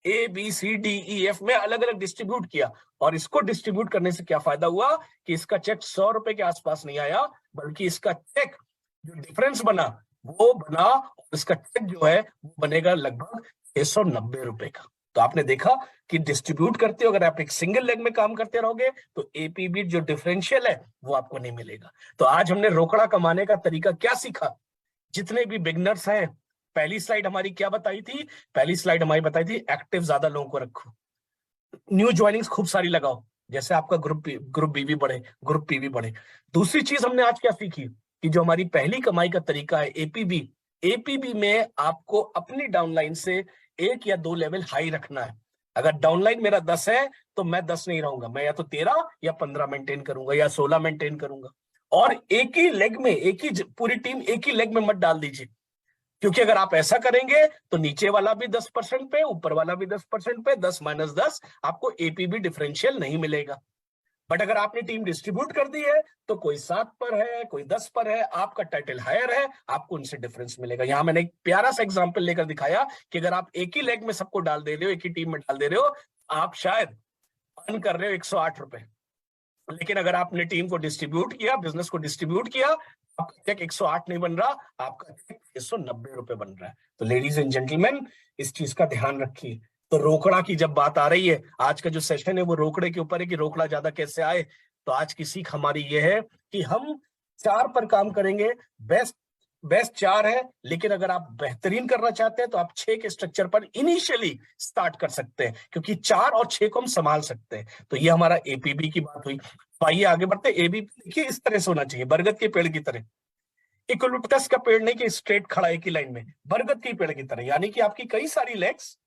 A B C D E F में अलग अलग डिस्ट्रीब्यूट किया। और इसको डिस्ट्रीब्यूट करने से क्या फायदा हुआ कि इसका चेक 100 रुपए के आसपास नहीं आया, बल्कि इसका चेक जो डिफरेंस बना वो बना, और इसका चेक जो है वो बनेगा लगभग 690 रुपए का। तो आपने देखा कि डिस्ट्रीब्यूट करते हो, अगर आप एक सिंगल लेग में काम करते रहोगे तो एपीबी जो डिफरेंशियल है वो आपको नहीं मिलेगा। तो आज हमने रोकड़ा कमाने का तरीका क्या सीखा, जितने भी बिगनर्स हैं। पहली स्लाइड हमारी क्या बताई थी, पहली स्लाइड हमारी बताई थी एक्टिव ज्यादा लोगों को रखो, न्यू ज्वाइनिंग्स खूब सारी लगाओ, जैसे आपका ग्रुप बी भी बढ़े, ग्रुप पी भी बढ़े। दूसरी चीज हमने आज क्या सीखी कि जो हमारी पहली कमाई का तरीका है एपीबी, एपीबी में आपको अपनी डाउनलाइन से 1 या 2 लेवल हाई रखना है। अगर डाउनलाइन मेरा 10 है तो मैं 10 नहीं रहूंगा, मैं या तो 13 या 15 मेंटेन करूंगा या 16 मेंटेन करूंगा। और एक ही लेग में, एक ही पूरी टीम एक ही लेग में मत डाल दीजिए, क्योंकि अगर आप ऐसा करेंगे तो नीचे वाला भी 10% पे, ऊपर वाला भी 10% पे, 10 माइनस 10 आपको एपीबी डिफरेंशियल नहीं मिलेगा। बट अगर आपने टीम डिस्ट्रीब्यूट कर दी है तो कोई 7 पर है, कोई 10 पर है, आपका टाइटल हायर है, आपको उनसे डिफरेंस मिलेगा। यहां मैंने एक प्यारा सा एग्जांपल लेकर दिखाया कि अगर आप एक ही लेग में सबको डाल दे रहे हो, एक ही टीम में डाल दे रहे हो, आप शायद अर्न कर रहे हो 108 रुपए, लेकिन अगर आपने टीम को डिस्ट्रीब्यूट किया, बिजनेस को डिस्ट्रीब्यूट किया, आपका चेक 108 नहीं बन रहा, आपका चेक 690 रुपए बन रहा है। तो लेडीज एंड जेंटलमैन, इस चीज का ध्यान रखिए। तो रोकड़ा की जब बात आ रही है, आज का जो सेशन है वो रोकड़े के ऊपर है कि रोकड़ा ज्यादा कैसे आए। तो आज की सीख हमारी ये है कि हम 4 पर काम करेंगे। बेस्ट बेस्ट 4 है, लेकिन अगर आप बेहतरीन करना चाहते हैं तो आप 6 के स्ट्रक्चर पर इनिशियली स्टार्ट कर सकते हैं, क्योंकि 4 और 6 को हम संभाल सकते हैं। तो ये हमारा एपीबी की बात हुई। तो आइए आगे बढ़ते। एबीपी देखिए इस तरह से होना चाहिए, बरगद के पेड़ की तरह, इकोलुप्टस का पेड़ नहीं कि स्ट्रेट खड़ा एक ही लाइन में, बरगद के पेड़ की तरह, यानी कि आपकी कई सारी लेग्स,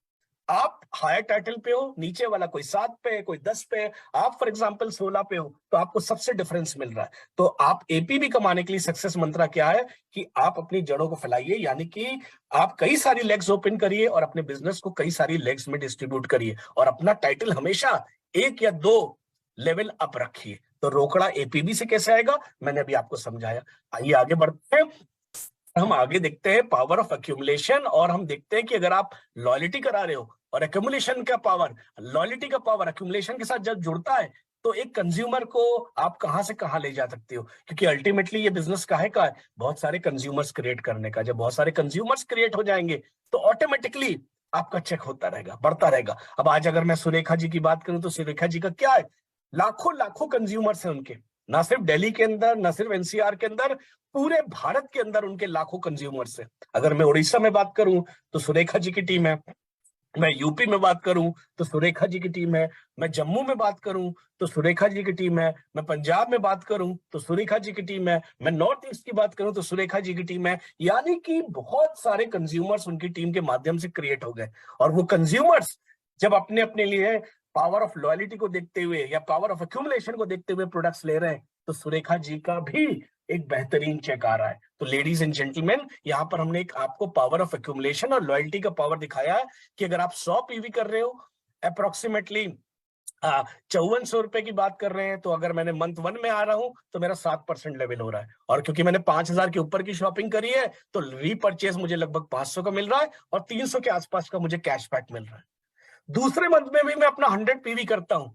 आप हायर टाइटल पे हो, नीचे वाला कोई 7 पे, कोई 10 पे, आप फॉर एग्जांपल 16 पे हो, तो आपको सबसे डिफरेंस मिल रहा है। तो आप एपीबी कमाने के लिए सक्सेस मंत्रा क्या है कि आप अपनी जड़ों को फैलाइए, यानी कि आप कई सारी लेग्स ओपन करिए और अपने बिजनेस को कई सारी लेग्स में डिस्ट्रीब्यूट करिए, और अपना टाइटल हमेशा 1 या 2 लेवल अप रखिए। तो रोकड़ा एपीबी से कैसे आएगा, मैंने अभी आपको समझाया। आइए आगे बढ़ते हैं। हम आगे देखते हैं पावर ऑफ एक्यूमुलेशन, और हम देखते हैं कि अगर आप लॉयल्टी करा रहे हो और एक्यूमुलेशन का पावर, लॉयल्टी का पावर एक्यूमुलेशन के साथ जब जुड़ता है तो एक कंज्यूमर को आप कहां से कहां ले जा सकते हो, क्योंकि अल्टीमेटली ये बिजनेस काहे का है, बहुत सारे कंज्यूमर्स क्रिएट करने का। जब बहुत सारे कंज्यूमर्स क्रिएट हो जाएंगे तो ऑटोमेटिकली आपका चेक होता रहेगा, बढ़ता रहेगा। अब आज अगर मैं सुरेखा जी की बात करूं तो सुरेखा जी का क्या है, लाखों लाखों कंज्यूमर्स हैं उनके, ना सिर्फ दिल्ली के अंदर, ना सिर्फ एनसीआर के अंदर, पूरे भारत के अंदर उनके लाखों कंज्यूमर्स हैं। अगर मैं उड़ीसा में बात करूं तो सुरेखा जी की टीम है, मैं यूपी में बात करूं तो सुरेखा जी की टीम है, मैं जम्मू में बात करूं तो सुरेखा जी की टीम है, मैं पंजाब में बात करूं तो सुरेखा जी की टीम है, मैं नॉर्थ ईस्ट की बात करूं तो सुरेखा जी की टीम है। यानी कि बहुत सारे कंज्यूमर्स उनकी टीम के माध्यम से क्रिएट हो गए, और वो कंज्यूमर्स जब अपने अपने लिए पावर ऑफ लॉयल्टी को देखते हुए या पावर ऑफ एक्यूमुलेशन को देखते हुए प्रोडक्ट्स ले रहे हैं, तो सुरेखा जी का भी एक बेहतरीन चेक आ रहा है। तो लेडीज एंड जेंटलमैन, यहां पर हमने एक आपको पावर ऑफ एक्यूमुलेशन और लॉयल्टी का पावर दिखाया है कि अगर आप 100 पीवी कर रहे हो, अप्रोक्सीमेटली 5400 रुपए की बात कर रहे हैं, तो अगर मैंने मंथ 1 में आ रहा हूं तो मेरा 7% लेवल हो रहा है, और क्योंकि मैंने 5000 के ऊपर की शॉपिंग करी है तो रीपर्चेज मुझे लगभग 500 का मिल रहा है, और 300 के आसपास का मुझे कैशबैक मिल रहा है। दूसरे मंथ में भी मैं अपना 100 पीवी करता हूं,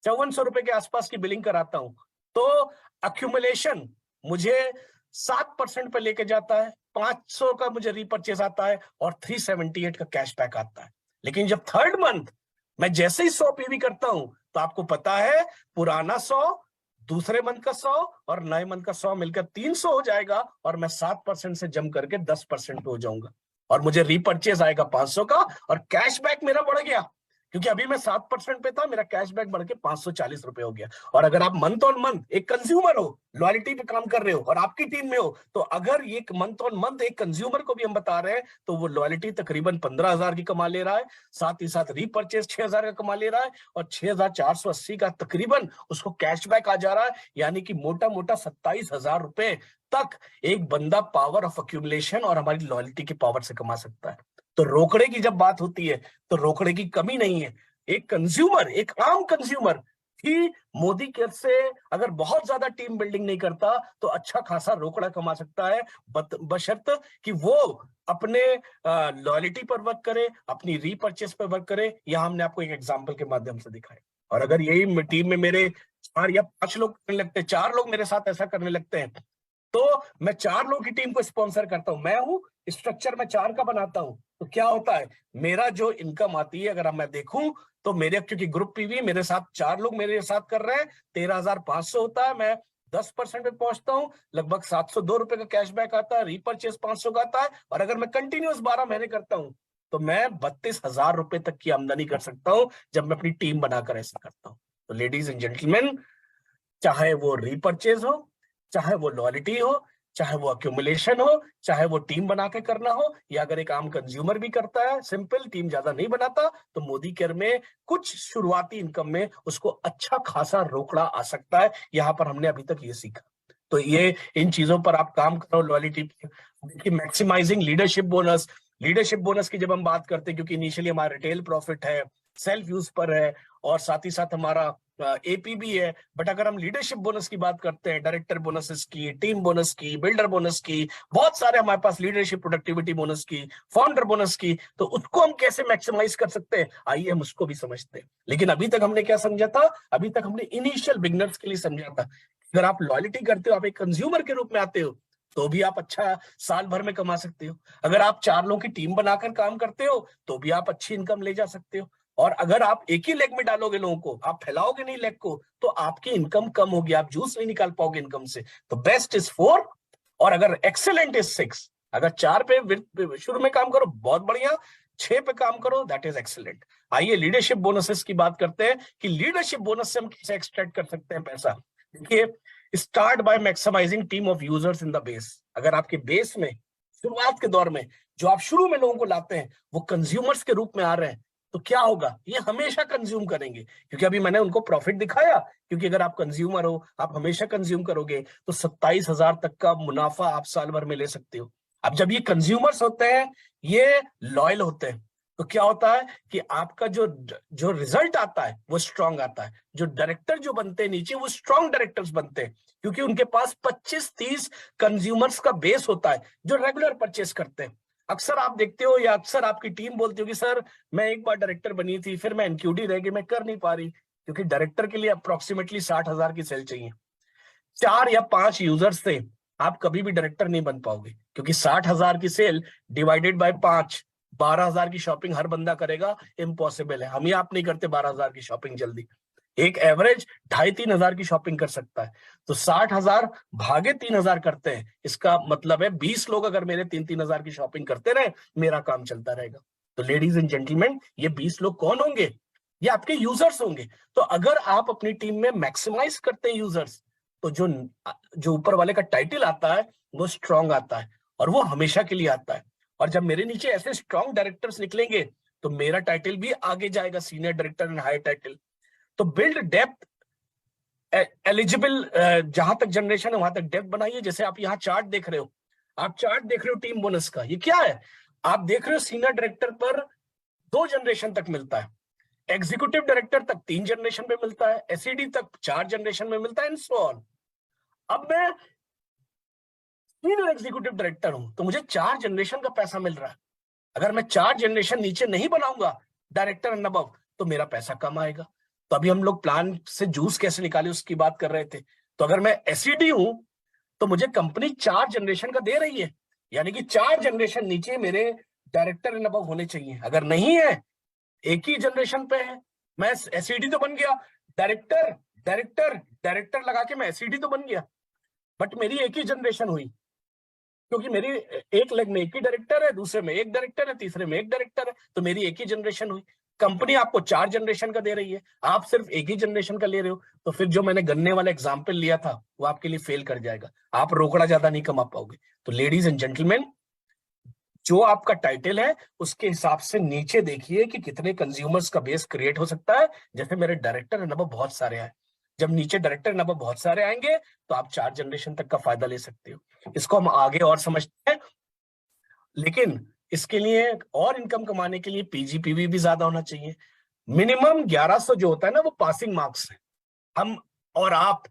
5400 रुपए के आसपास की बिलिंग कराता हूं, तो अक्यूमुलेशन मुझे 7% पे लेके जाता है, 500 का मुझे रीपर्चेज आता है, और 378 का कैशबैक आता है। लेकिन जब थर्ड मंथ मैं जैसे ही 100 पीवी करता हूं, तो आपको पता है पुराना 100, दूसरे मंथ का 100 और नए मंथ का 100 मिलकर 300 हो जाएगा, और मैं 7% से जम करके 10% हो जाऊंगा, और मुझे रीपर्चेज आएगा 500 का, और कैशबैक मेरा बढ़ गया, क्योंकि अभी मैं 7% पे था, मेरा कैशबैक बढ़ के 540 रुपए हो गया। और अगर आप मंथ ऑन मंथ एक कंज्यूमर हो, लॉयल्टी पे काम कर रहे हो और आपकी टीम में हो, तो अगर ये मंथ ऑन मंथ एक कंज्यूमर को भी हम बता रहे हैं, तो वो लॉयल्टी तकरीबन 15,000 की कमा ले रहा है, साथ ही साथ रीपर्चेज 6,000 का कमा ले रहा है, और 6,480 का तकरीबन उसको कैशबैक आ जा रहा है। यानी कि मोटा मोटा 27,000 रुपए तक एक बंदा पावर ऑफ अक्यूमुलेशन और हमारी लॉयल्टी की पावर से कमा सकता है। तो रोकड़े की जब बात होती है तो रोकड़े की कमी नहीं है। एक कंज्यूमर, एक आम कंज्यूमर ही मोदी केयर से अगर बहुत ज्यादा टीम बिल्डिंग नहीं करता तो अच्छा खासा रोकड़ा कमा सकता है, बशर्त कि वो अपने लॉयल्टी पर वर्क करे, अपनी रीपर्चेस पर वर्क करे। यहां हमने आपको एक एग्जांपल के माध्यम से दिखाया। और अगर यही टीम में मेरे 4 या 5 लोग करने लगते हैं, 4 लोग मेरे साथ ऐसा करने लगते हैं, तो मैं 4 लोगों की टीम को स्पॉन्सर करता हूं, मैं हूं स्ट्रक्चर में 4 का बनाता हूं, तो क्या होता है, मेरा जो इनकम आती है अगर मैं देखूं तो मेरे, क्योंकि ग्रुप पीवी मेरे साथ 4 लोग मेरे साथ कर रहे हैं, 13,500 होता है, मैं 10% पे पहुंचता हूं, लगभग 702 रुपए का कैशबैक आता है, रीपर्चेस 500 का आता है। और अगर मैं कंटिन्यूस 12 महीने करता हूं तो मैं 32,000 रुपए तक की आमदनी कर सकता हूं, जब मैं अपनी टीम बनाकर ऐसा करता हूं। तो लेडीज एंड जेंटलमैन, चाहे वो रीपर्चेज हो, चाहे वो लॉयल्टी हो, चाहे वो अक्यूमुलेशन हो, चाहे वो टीम बना के करना हो, या अगर एक आम कंज्यूमर भी करता है, सिंपल टीम ज्यादा नहीं बनाता, तो मोदी केयर में कुछ शुरुआती इनकम में उसको अच्छा खासा रोकड़ा आ सकता है। यहां पर हमने अभी तक ये सीखा। तो ये इन चीजों पर आप काम करो, लॉयल्टी पर। देखिए, maximising leadership bonus, leadership bonus की जब हम बात करते हैं, क्योंकि इनिशियली हमारा रिटेल प्रॉफिट है, सेल्फ यूज पर है, और साथ ही साथ हमारा एपी भी है। बट अगर हम लीडरशिप बोनस की बात करते हैं, डायरेक्टर बोनसेस की, टीम बोनस की, बिल्डर बोनस की, बहुत सारे हमारे पास लीडरशिप प्रोडक्टिविटी बोनस की, फाउंडर बोनस की, तो उसको हम कैसे मैक्सिमाइज कर सकते हैं, आइए हम उसको भी समझते हैं। लेकिन अभी तक हमने क्या समझा था, अभी तक हमने इनिशियल बिगनर्स के लिए समझा था। अगर आप लॉयल्टी करते हो, आप एक कंज्यूमर के रूप में आते हो, तो भी आप अच्छा साल भर में कमा सकते हो। अगर आप 4 लोगों की टीम बनाकर काम करते हो तो भी आप अच्छी इनकम ले जा सकते हो। और अगर आप एक ही लेग में डालोगे लोगों को, आप फैलाओगे नहीं लेग को, तो आपकी इनकम कम होगी, आप जूस नहीं निकाल पाओगे इनकम से। तो बेस्ट इज 4, और अगर एक्सेलेंट इज 6। अगर 4 पे शुरू में काम करो, बहुत बढ़िया, 6 पे काम करो, दैट इज एक्सेलेंट। आइए लीडरशिप बोनसेस की बात करते हैं कि लीडरशिप बोनस से हम कैसे एक्सट्रैक्ट कर सकते हैं पैसा। देखिए, start by maximising team of users in the base. अगर आपके बेस में शुरुआत के दौर में जो आप शुरू में लोगों को लाते हैं वो कंज्यूमर्स के रूप में आ रहे हैं, तो क्या होगा, ये हमेशा कंज्यूम करेंगे, क्योंकि अभी मैंने उनको प्रॉफिट दिखाया। क्योंकि अगर आप कंज्यूमर हो, आप हमेशा कंज्यूम करोगे, तो 27,000 तक का मुनाफा आप साल भर में ले सकते हो। अब जब ये कंज्यूमर्स होते हैं, ये लॉयल होते हैं, तो क्या होता है कि आपका जो जो रिजल्ट आता है वो स्ट्रांग आता है। जो डायरेक्टर जो बनते हैं नीचे, वो स्ट्रांग डायरेक्टर्स बनते हैं, क्योंकि उनके पास 25-30 कंज्यूमर्स का बेस होता है जो रेगुलर परचेस करते हैं। अक्सर आप देखते हो, या अक्सर आपकी टीम बोलती हो कि सर मैं एक बार डायरेक्टर बनी थी, फिर मैं एनक्यूडी रह गई, मैं कर नहीं पा रही, क्योंकि डायरेक्टर के लिए अप्रोक्सीमेटली 60,000 की सेल चाहिए। 4 या 5 यूजर्स से आप कभी भी डायरेक्टर नहीं बन पाओगे, क्योंकि 60,000 की सेल डिवाइडेड बाय 5, 12,000 की शॉपिंग हर बंदा करेगा, इम्पॉसिबल है। हम ही आप नहीं करते 12,000 की शॉपिंग जल्दी। एक एवरेज 2,500-3,000 की शॉपिंग कर सकता है। तो 60,000 भागे 3,000 करते हैं, इसका मतलब है 20 लोग अगर मेरे 3-3 हजार की शॉपिंग करते रहे, मेरा काम चलता रहेगा। तो लेडीज एंड जेंटलमैन, ये 20 लोग कौन होंगे, ये आपके यूजर्स होंगे। तो अगर आप अपनी टीम में मैक्सिमाइज करते हैं यूजर्स, तो जो जो ऊपर वाले का टाइटल आता है वो स्ट्रांग आता है, और वो हमेशा के लिए आता है। और जब मेरे नीचे ऐसे स्ट्रांग डायरेक्टर्स निकलेंगे, तो मेरा टाइटल भी आगे जाएगा, senior director and high title. तो बिल्ड डेप्थ एलिजिबल, जहां तक जनरेशन है वहां तक डेप्थ बनाइए। जैसे आप यहाँ चार्ट देख रहे हो, आप चार्ट देख रहे हो टीम बोनस का, ये क्या है, आप देख रहे हो सीनियर डायरेक्टर पर 2 जनरेशन तक मिलता है, एग्जीक्यूटिव डायरेक्टर तक 3 जनरेशन में मिलता है, एसईडी तक 4 जनरेशन में मिलता है, एंड सो ऑन। अब मैं सीनियर एग्जीक्यूटिव डायरेक्टर हूं, तो मुझे 4 जनरेशन का पैसा मिल रहा है। अगर मैं 4 जनरेशन नीचे नहीं बनाऊंगा डायरेक्टर एंड अबव, तो मेरा पैसा कम आएगा। तो अभी हम लोग प्लान से जूस कैसे निकाले उसकी बात कर रहे थे। तो अगर मैं एसईडी हूं, तो मुझे कंपनी 4 जनरेशन का दे रही है, यानी कि 4 जनरेशन नीचे मेरे डायरेक्टर एंड अबव होने चाहिए। अगर नहीं है, एक ही जनरेशन पे है, मैं एसईडी तो बन गया, डायरेक्टर डायरेक्टर डायरेक्टर लगा के मैं एसईडी तो बन गया, बट मेरी एक ही जनरेशन हुई, क्योंकि मेरी एक लेग में एक ही डायरेक्टर है, दूसरे में एक डायरेक्टर है, तीसरे में एक डायरेक्टर है, तो मेरी एक ही जनरेशन हुई। कंपनी आपको 4 जनरेशन का दे रही है, आप सिर्फ एक ही जनरेशन का ले रहे हो, तो फिर जो मैंने गन्ने वाला एग्जाम्पल लिया था वो आपके लिए फेल कर जाएगा, आप रोकड़ा ज्यादा नहीं कमा पाओगे। तो लेडीज एंड जेंटलमैन, जो आपका टाइटल है उसके हिसाब से नीचे देखिए कि कितने कंज्यूमर्स का बेस क्रिएट हो सकता है। जैसे मेरे डायरेक्टर है ना वो बहुत सारे आए, जब नीचे डायरेक्टर ना वो बहुत सारे आएंगे तो आप 4 जनरेशन तक का फायदा ले सकते हो। इसको हम आगे और समझते हैं, लेकिन इसके लिए और इनकम कमाने के लिए पीजीपीवी भी ज्यादा होना चाहिए। मिनिमम 1100 जो होता है ना वो पासिंग मार्क्स है। हम और आप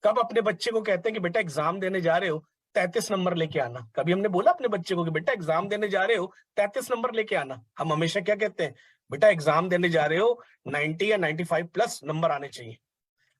कब अपने बच्चे को कहते हैं कि बेटा एग्जाम देने जा रहे हो 33 नंबर लेके आना? कभी हमने बोला अपने बच्चे को कि बेटा एग्जाम देने जा रहे हो 33 नंबर लेके आना? हम हमेशा क्या कहते हैं, बेटा एग्जाम देने जा रहे हो 90 या 95 प्लस नंबर आने चाहिए।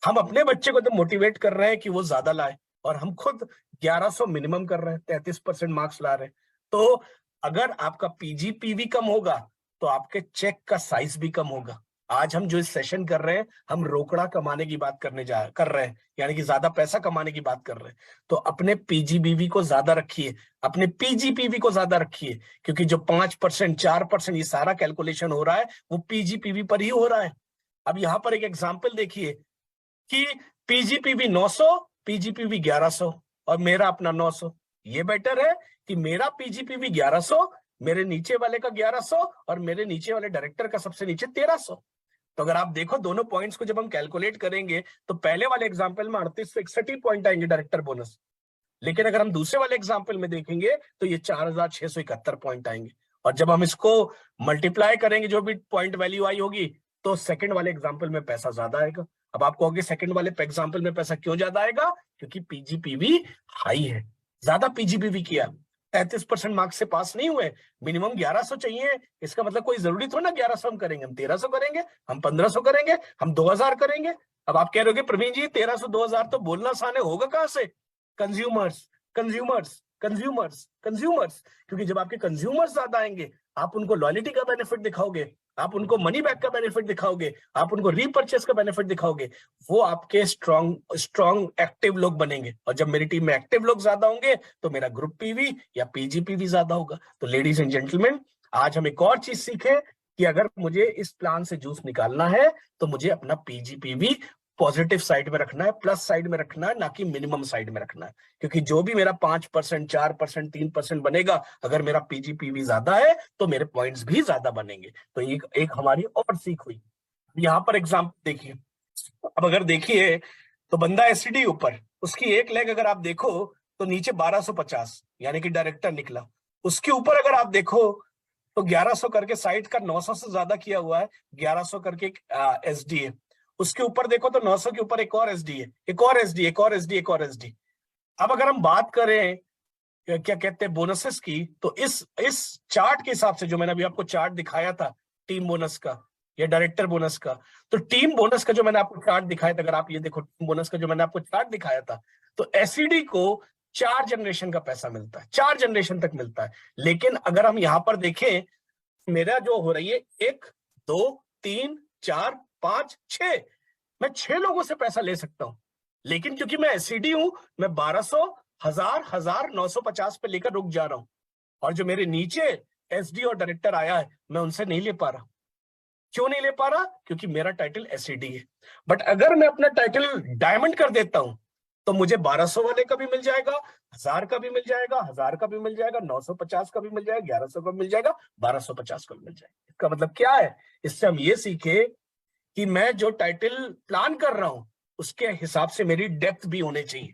हम अपने बच्चे को तो मोटिवेट कर रहे हैं कि वो ज्यादा लाए, और हम खुद 1100 मिनिमम कर रहे हैं, 33% मार्क्स ला रहे हैं। तो अगर आपका पीजीपीवी कम होगा तो आपके चेक का साइज भी कम होगा। आज हम जो इस सेशन कर रहे हैं, हम रोकड़ा कमाने की बात कर रहे हैं, यानी कि ज्यादा पैसा कमाने की बात कर रहे हैं। तो अपने पीजीबीवी को ज्यादा रखिए, अपने पीजीपीवी को ज्यादा रखिए, क्योंकि जो 5% 4% ये सारा कैलकुलेशन हो रहा है वो पीजीपीवी पर ही हो रहा है। अब यहां पर एक एग्जाम्पल देखिए कि पीजीपीवी 900, पीजीपीवी 1100 और मेरा अपना 900। ये बेटर है कि मेरा पीजीपीवी 1100, मेरे नीचे वाले का 1100 और मेरे नीचे वाले डायरेक्टर का सबसे नीचे 1300। तो अगर आप देखो दोनों पॉइंट्स को जब हम कैलकुलेट करेंगे तो पहले वाले एग्जाम्पल में 3861 पॉइंट आएंगे डायरेक्टर बोनस, लेकिन अगर हम दूसरे वाले एग्जाम्पल में देखेंगे तो ये 4671 पॉइंट आएंगे। और जब हम इसको मल्टीप्लाई करेंगे जो भी पॉइंट वैल्यू आई होगी, तो सेकंड वाले एग्जाम्पल में पैसा ज्यादा आएगा। अब आप कहोगे सेकंड वाले एग्जाम्पल में पैसा क्यों ज्यादा आएगा? क्योंकि पीजीपीवी हाई है, ज्यादा पीजीपीवी किया, 33% मार्क्स से पास नहीं हुए, मिनिमम 1100 चाहिए। इसका मतलब कोई जरूरी थोड़ा ना 1100 हम करेंगे, हम 1300 करेंगे, हम 1500 करेंगे, हम 2000 करेंगे। अब आप कह रहे हो प्रवीण जी 1300 2000 तो बोलना आसान है, होगा कहां से? Consumers, consumers, consumers, consumers. क्योंकि जब आपके कंज्यूमर्स ज्यादा आएंगे, आप उनको लॉयल्टी का बेनिफिट दिखाओगे, आप उनको मनी बैक का बेनिफिट दिखाओगे, आप उनको रीपर्चेस का बेनिफिट दिखाओगे, वो आपके स्ट्रॉन्ग एक्टिव लोग बनेंगे। और जब मेरी टीम में एक्टिव लोग ज्यादा होंगे तो मेरा ग्रुप पीवी या पीजीपीवी ज्यादा होगा। तो लेडीज एंड जेंटलमैन, आज हम एक और चीज सीखे कि अगर मुझे इस प्लान से जूस निकालना है तो मुझे अपना पीजीपीवी पॉजिटिव साइड में रखना है, प्लस साइड में रखना है, ना कि मिनिमम साइड में रखना है। क्योंकि जो भी मेरा 5%, 4%, 3% बनेगा, अगर मेरा पीजीपीवी ज्यादा है तो मेरे पॉइंट्स भी ज्यादा बनेंगे। तो एक हमारी और सीख हुई। यहां पर एग्जाम्पल देखिए, अब अगर देखिए तो बंदा एसडी ऊपर, उसकी एक लेग अगर आप देखो तो नीचे 1250 यानी कि डायरेक्टर निकला। उसके ऊपर अगर आप देखो तो 1100 करके साइट का 900 से ज्यादा किया हुआ है, 1100 करके एसडी है। उसके ऊपर देखो तो 900 के ऊपर एक और एसडी है, एक और एसडी, एक और एसडी, एक और एसडी। अब अगर हम बात करें क्या कहते हैं बोनसेस की, तो इस चार्ट के हिसाब से जो मैंने अभी आपको चार्ट दिखाया था टीम बोनस का या डायरेक्टर बोनस का, तो टीम बोनस का जो मैंने आपको चार्ट दिखाया था, अगर आप ये देखो टीम बोनस का जो मैंने आपको चार्ट दिखाया था, तो एसईडी को 4 जनरेशन का पैसा मिलता है, 4 जनरेशन तक मिलता है। लेकिन अगर हम यहां पर देखें, मेरा जो हो रही है 1 2 3 4 5 6, मैं 6 लोगों से पैसा ले सकता हूं। लेकिन क्योंकि मैं एसईडी हूं, मैं 1200, 1000, 950 पे लेकर रुक जा रहा हूं। और जो मेरे नीचे एसडी और डायरेक्टर आया है, मैं उनसे नहीं ले पा रहा। क्यों नहीं ले पा रहा? क्योंकि मेरा टाइटल एसईडी है। बट अगर मैं अपना टाइटल डायमंड कर देता हूं तो मुझे 1200 वाले का भी मिल जाएगा, 1000 का भी मिल जाएगा, 1000 का भी मिल जाएगा, 950 का भी मिल जाएगा, 1100 का भी मिल जाएगा, 1250 का भी मिल जाएगा। इसका मतलब क्या है? इससे हम ये सीखे कि मैं जो टाइटल प्लान कर रहा हूं उसके हिसाब से मेरी डेप्थ भी होनी चाहिए।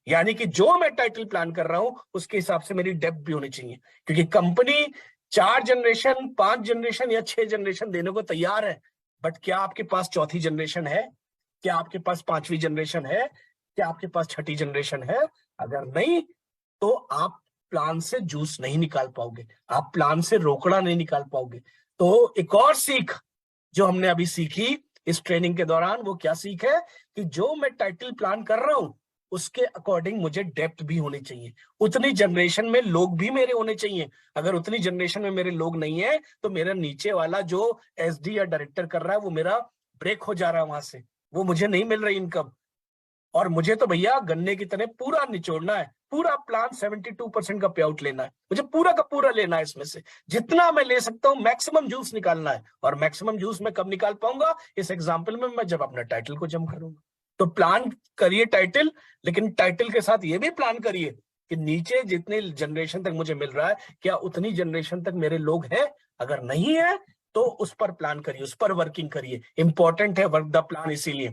यानी कि जो मैं टाइटल प्लान कर रहा हूं उसके हिसाब से मेरी डेप्थ भी होनी चाहिए। क्योंकि कंपनी 4 जनरेशन, 5 जनरेशन या 6 जनरेशन देने को तैयार है, बट क्या आपके पास चौथी जनरेशन है? क्या आपके पास 5वीं जनरेशन है? क्या आपके पास 6ठी जनरेशन है? अगर नहीं तो आप प्लान से जूस नहीं निकाल पाओगे, आप प्लान से रोकड़ा नहीं निकाल पाओगे। तो एक और सीख जो हमने अभी सीखी इस ट्रेनिंग के दौरान, वो क्या सीख है कि जो मैं टाइटल प्लान कर रहा हूं उसके अकॉर्डिंग मुझे डेप्थ भी होनी चाहिए, उतनी जनरेशन में लोग भी मेरे होने चाहिए। अगर उतनी जनरेशन में मेरे लोग नहीं है तो मेरा नीचे वाला जो एसडी या डायरेक्टर कर रहा है वो मेरा ब्रेक हो जा रहा है, वहां से वो मुझे नहीं मिल रही इनकम। और मुझे तो भैया गन्ने की तरह पूरा निचोड़ना है, पूरा प्लान 72% का पे आउट लेना है, मुझे पूरा का पूरा लेना है, इसमें से जितना मैं ले सकता हूं मैक्सिमम जूस निकालना है। और मैक्सिमम जूस मैं कब निकाल पाऊंगा, इस एग्जाम्पल में मैं जब अपना टाइटल को जम करूंगा। तो प्लान करिए टाइटल, लेकिन टाइटल के साथ ये भी प्लान करिए कि नीचे जितने जनरेशन तक मुझे मिल रहा है, क्या उतनी जनरेशन तक मेरे लोग हैं? अगर नहीं है तो उस पर प्लान करिए, उस पर वर्किंग करिए। इंपॉर्टेंट है वर्क द प्लान। इसीलिए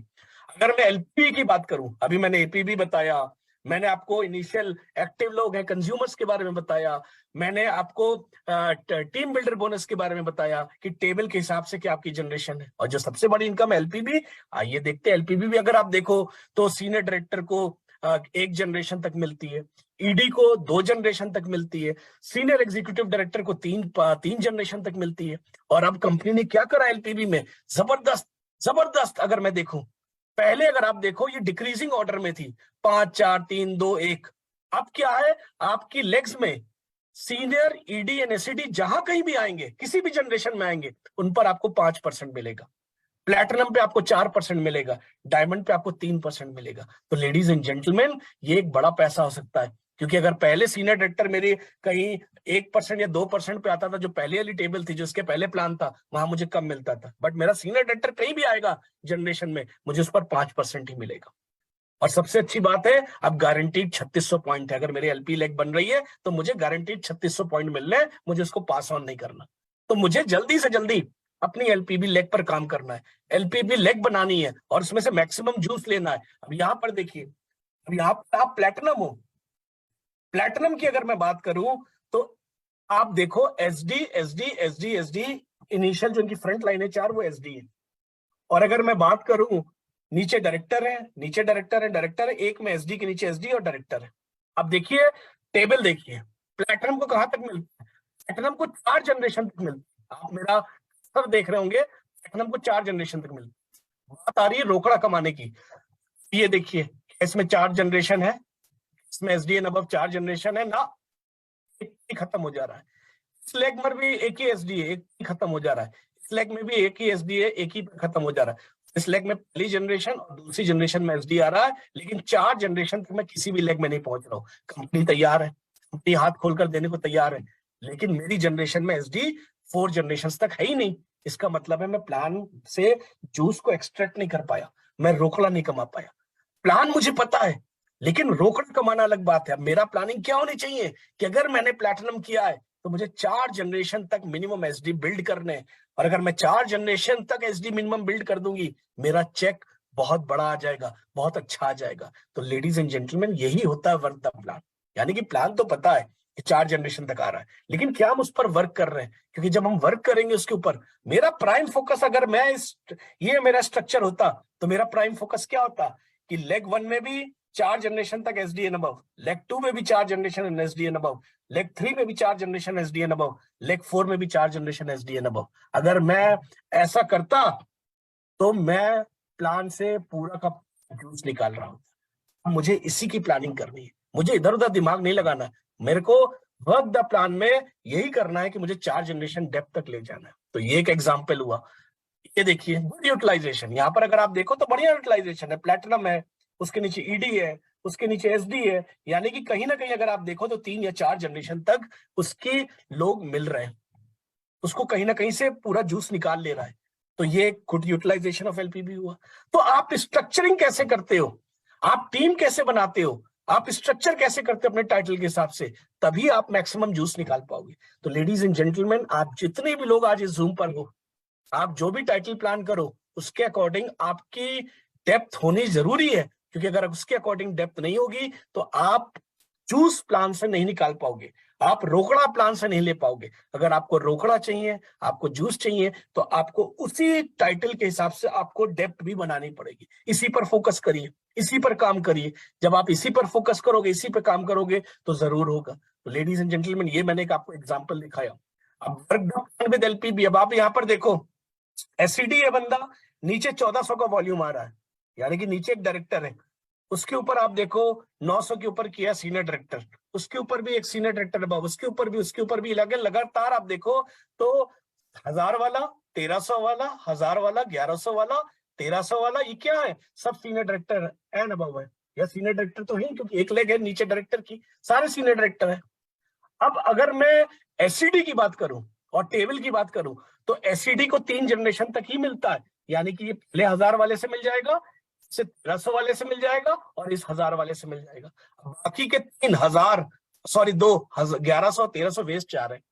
अगर मैं एलपी की बात करूं, अभी मैंने एपीबी बताया, मैंने आपको इनिशियल एक्टिव लोग हैं कंज्यूमर्स के बारे में बताया, मैंने आपको टीम बिल्डर बोनस के बारे में बताया कि टेबल के हिसाब से क्या आपकी जनरेशन है। और जो सबसे बड़ी इनकम एलपीबी, आइए देखते हैं। एलपीबी भी अगर आप देखो तो सीनियर डायरेक्टर को 1 जनरेशन तक मिलती है, ईडी को 2 जनरेशन तक मिलती है, सीनियर एग्जीक्यूटिव डायरेक्टर को 3 जनरेशन तक मिलती है। और अब कंपनी ने क्या करा एलपीबी में, जबरदस्त जबरदस्त। अगर मैं देखूं, पहले अगर आप देखो ये डिक्रीजिंग ऑर्डर में थी, 5 4 3 2 1। अब क्या है, आपकी लेग्स में सीनियर ईडी एंड एसईडी जहां कहीं भी आएंगे, किसी भी जनरेशन में आएंगे, उन पर आपको 5% मिलेगा। प्लैटिनम पे आपको 4% मिलेगा, डायमंड पे आपको 3% मिलेगा। तो लेडीज एंड जेंटलमैन, ये एक बड़ा पैसा हो सकता है। क्योंकि अगर पहले सीनियर डायरेक्टर मेरे कहीं 1% या 2% पे आता था, जो पहले वाली टेबल थी, जो इसके पहले प्लान था, वहां मुझे कम मिलता था। बट मेरा सीनियर डायरेक्टर कहीं भी आएगा जनरेशन में, मुझे उस पर 5% ही मिलेगा। और सबसे अच्छी बात है, अब गारंटीड 3600 पॉइंट है। अगर मेरी एलपी लेग बन रही है तो मुझे गारंटीड 3600 पॉइंट मिलने हैं, मुझे उसको पास ऑन नहीं करना। तो मुझे जल्दी से जल्दी अपनी एलपीबी लेग पर काम करना है, एलपीबी लेग बनानी है और उसमें से मैक्सिमम जूस लेना है। अब यहां पर देखिए, अब यहां पर आप प्लैटिनम हो, प्लैटिनम की अगर मैं बात करूं तो आप देखो SD SD SD SD, initial जो इनकी फ्रंट लाइन है 4, वो एसडी है। और अगर मैं बात करूं, नीचे डायरेक्टर है, नीचे डायरेक्टर है, डायरेक्टर है, एक में एसडी के नीचे एसडी और डायरेक्टर है। अब देखिए टेबल देखिए, प्लैटिनम को कहां तक मिलता है, प्लैटिनम को 4 जनरेशन तक मिलता है। आप मेरा सब देख रहे होंगे, प्लैटिनम को 4 जनरेशन तक मिलता है। बात आ रही है रोकड़ा कमाने की, ये देखिए इसमें 4 जनरेशन है, इसमें एसडी एंड अबव 4 जनरेशन है ना, एक ही खत्म हो जा रहा है। इस लेग में भी एक ही एसडी है, एक ही खत्म हो जा रहा है। इस लेग में भी एक ही एसडी है, एक ही खत्म हो जा रहा है। इस लेग में पहली जनरेशन और दूसरी जनरेशन में एसडी आ रहा है, लेकिन 4 जनरेशन तक मैं किसी भी लेग में नहीं पहुंच रहा हूँ। कंपनी तैयार है, कंपनी हाथ खोलकर देने को तैयार है, लेकिन मेरी जनरेशन में एसडी 4 जनरेशन तक है ही नहीं। इसका मतलब है मैं प्लान से जूस को एक्सट्रैक्ट नहीं कर पाया, मैं रोकड़ा नहीं कमा पाया। प्लान मुझे पता है, लेकिन रोकड़ा कमाना अलग बात है। अब मेरा प्लानिंग क्या होनी चाहिए कि अगर मैंने प्लैटिनम किया है तो मुझे 4 जनरेशन तक मिनिमम एसडी बिल्ड करने हैं। और अगर मैं 4 जनरेशन तक एसडी मिनिमम बिल्ड कर दूंगी, मेरा चेक बहुत बड़ा आ जाएगा, बहुत अच्छा आ जाएगा। तो लेडीज एंड जेंटलमैन, यही होता है वर्क द प्लान। यानी कि प्लान तो पता है कि 4 जनरेशन तक आ रहा है, लेकिन क्या हम उस पर वर्क कर रहे हैं? क्योंकि जब हम वर्क करेंगे उसके ऊपर, मेरा प्राइम फोकस, अगर मैं ये मेरा स्ट्रक्चर होता तो मेरा प्राइम फोकस क्या होता कि लेग 1 में भी 4 जनरेशन तक एसडी एंड अबव, लेग 2 में भी 4 generation SD and above, leg 3 में भी 4 generation SD and above, leg 4 में भी 4 जनरेशन एसडी एंड अबव। अगर मैं ऐसा करता तो मैं प्लान से पूरा का जूस निकाल रहा हूं। मुझे इसी की प्लानिंग करनी है, मुझे इधर उधर दिमाग नहीं लगाना है। मेरे को वर्क द प्लान में यही करना है कि मुझे 4 जनरेशन डेप्थ तक ले जाना है। तो ये एक एग्जाम्पल हुआ। ये देखिए गुड यूटिलाइजेशन, यहाँ पर अगर आप देखो तो बढ़िया यूटिलाइजेशन है। प्लैटिनम है, उसके नीचे ईडी है, उसके नीचे एसडी है, यानी कि कहीं ना कहीं अगर आप देखो तो 3 या 4 जनरेशन तक उसके लोग मिल रहे हैं, उसको कहीं ना कहीं से पूरा जूस निकाल ले रहा है। तो ये गुड यूटिलाइजेशन ऑफ एलपीबी हुआ। तो आप स्ट्रक्चरिंग कैसे करते हो, आप टीम कैसे बनाते हो, आप स्ट्रक्चर कैसे करते हो अपने टाइटल के हिसाब से, तभी आप मैक्सिमम जूस निकाल पाओगे। तो लेडीज एंड जेंटलमैन, आप जितने भी लोग आज इस जूम पर हो, आप जो भी टाइटल प्लान करो उसके अकॉर्डिंग आपकी डेप्थ होनी जरूरी है। क्योंकि अगर उसके अकॉर्डिंग डेप्थ नहीं होगी तो आप जूस प्लान से नहीं निकाल पाओगे, आप रोकड़ा प्लान से नहीं ले पाओगे। अगर आपको रोकड़ा चाहिए, आपको जूस चाहिए, तो आपको उसी टाइटल के हिसाब से आपको डेप्थ भी बनानी पड़ेगी। इसी पर फोकस करिए, इसी पर काम करिए। जब आप इसी पर फोकस करोगे, इसी पर काम करोगे, तो जरूर होगा। तो लेडीज एंड जेंटलमैन, ये मैंने एक आपको एग्जाम्पल दिखाया। अब वर्क विद एलपीबी, अब आप यहाँ पर देखो एससीडी है बंदा, नीचे 1400 का वॉल्यूम आ रहा है, यानी कि नीचे एक डायरेक्टर है, उसके ऊपर आप देखो 900 के ऊपर किया सीनियर डायरेक्टर, उसके ऊपर भी एक सीनियर डायरेक्टर है, उसके ऊपर भी, उसके ऊपर भी लगे लगातार। आप देखो तो 1000 वाला, 1300 वाला, 1000 वाला, 1100 वाला, 1300 वाला, ये क्या है? सब सीनियर डायरेक्टर एंड अबव है। या सीनियर डायरेक्टर तो है क्योंकि एक लेग है नीचे डायरेक्टर की, सारे सीनियर डायरेक्टर है। अब अगर मैं एससीडी की बात करूं और टेबल की बात करूं तो एससीडी को 3 जनरेशन तक ही मिलता है, यानी कि ये पहले 1000 वाले से मिल जाएगा, इससे 1300 वाले से मिल जाएगा और इस 1000 वाले से मिल जाएगा। बाकी के 3000 सॉरी 1100 1300 वेस्ट जा रहे हैं।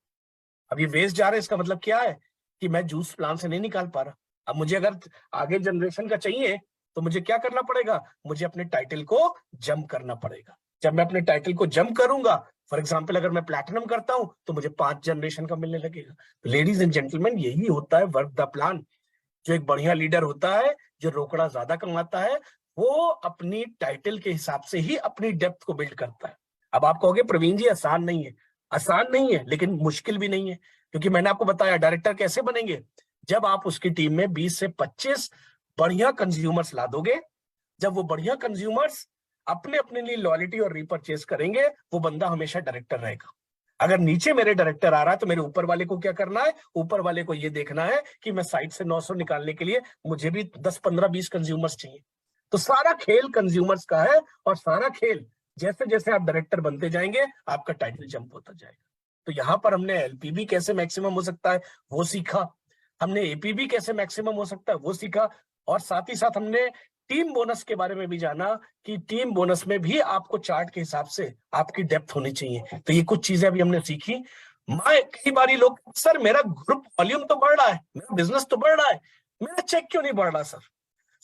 अब ये वेस्ट जा रहे हैं, इसका मतलब क्या है कि मैं जूस प्लान से नहीं निकाल पा रहा। अब मुझे अगर आगे जनरेशन का चाहिए तो मुझे क्या करना पड़ेगा, मुझे अपने टाइटल को जंप करना पड़ेगा। जब मैं अपने टाइटल को जंप करूंगा, फॉर एग्जाम्पल अगर मैं प्लैटिनम करता हूं तो मुझे 5 जनरेशन का मिलने लगेगा। तो लेडीज एंड जेंटलमैन, यही होता है वर्क द प्लान। जो एक बढ़िया लीडर होता है, जो रोकड़ा ज्यादा कमाता है, वो अपनी टाइटल के हिसाब से ही अपनी डेप्थ को बिल्ड करता है। अब आप कहोगे प्रवीण जी आसान नहीं है, आसान नहीं है लेकिन मुश्किल भी नहीं है, क्योंकि मैंने आपको बताया डायरेक्टर कैसे बनेंगे। जब आप उसकी टीम में 20 से 25 बढ़िया कंज्यूमर्स ला दोगे, जब वो बढ़िया कंज्यूमर्स अपने अपने लिए लॉयल्टी और रीपरचेज करेंगे, वो बंदा हमेशा डायरेक्टर रहेगा। अगर नीचे मेरे डायरेक्टर आ रहा है तो मेरे ऊपर वाले को क्या करना है, ऊपर वाले को ये देखना है कि मैं साइड से 900 निकालने के लिए मुझे भी 10 15 20 कंज्यूमर्स चाहिए। तो सारा खेल कंज्यूमर्स का है, और सारा खेल जैसे जैसे आप डायरेक्टर बनते जाएंगे आपका टाइटल जंप होता जाएगा। तो यहां पर हमने एलपीबी कैसे मैक्सिमम हो सकता है वो सीखा, हमने एपीबी कैसे मैक्सिमम हो सकता है वो सीखा, और साथ ही साथ हमने टीम बोनस के बारे में भी जाना कि टीम बोनस में भी आपको चार्ट के हिसाब से आपकी डेप्थ होनी चाहिए। तो ये कुछ चीजें अभी हमने सीखी। मैं कई बारी लोग, सर मेरा ग्रुप वॉल्यूम तो बढ़ रहा है, मेरा बिजनेस तो बढ़ रहा है, मेरा चेक क्यों नहीं बढ़ रहा सर?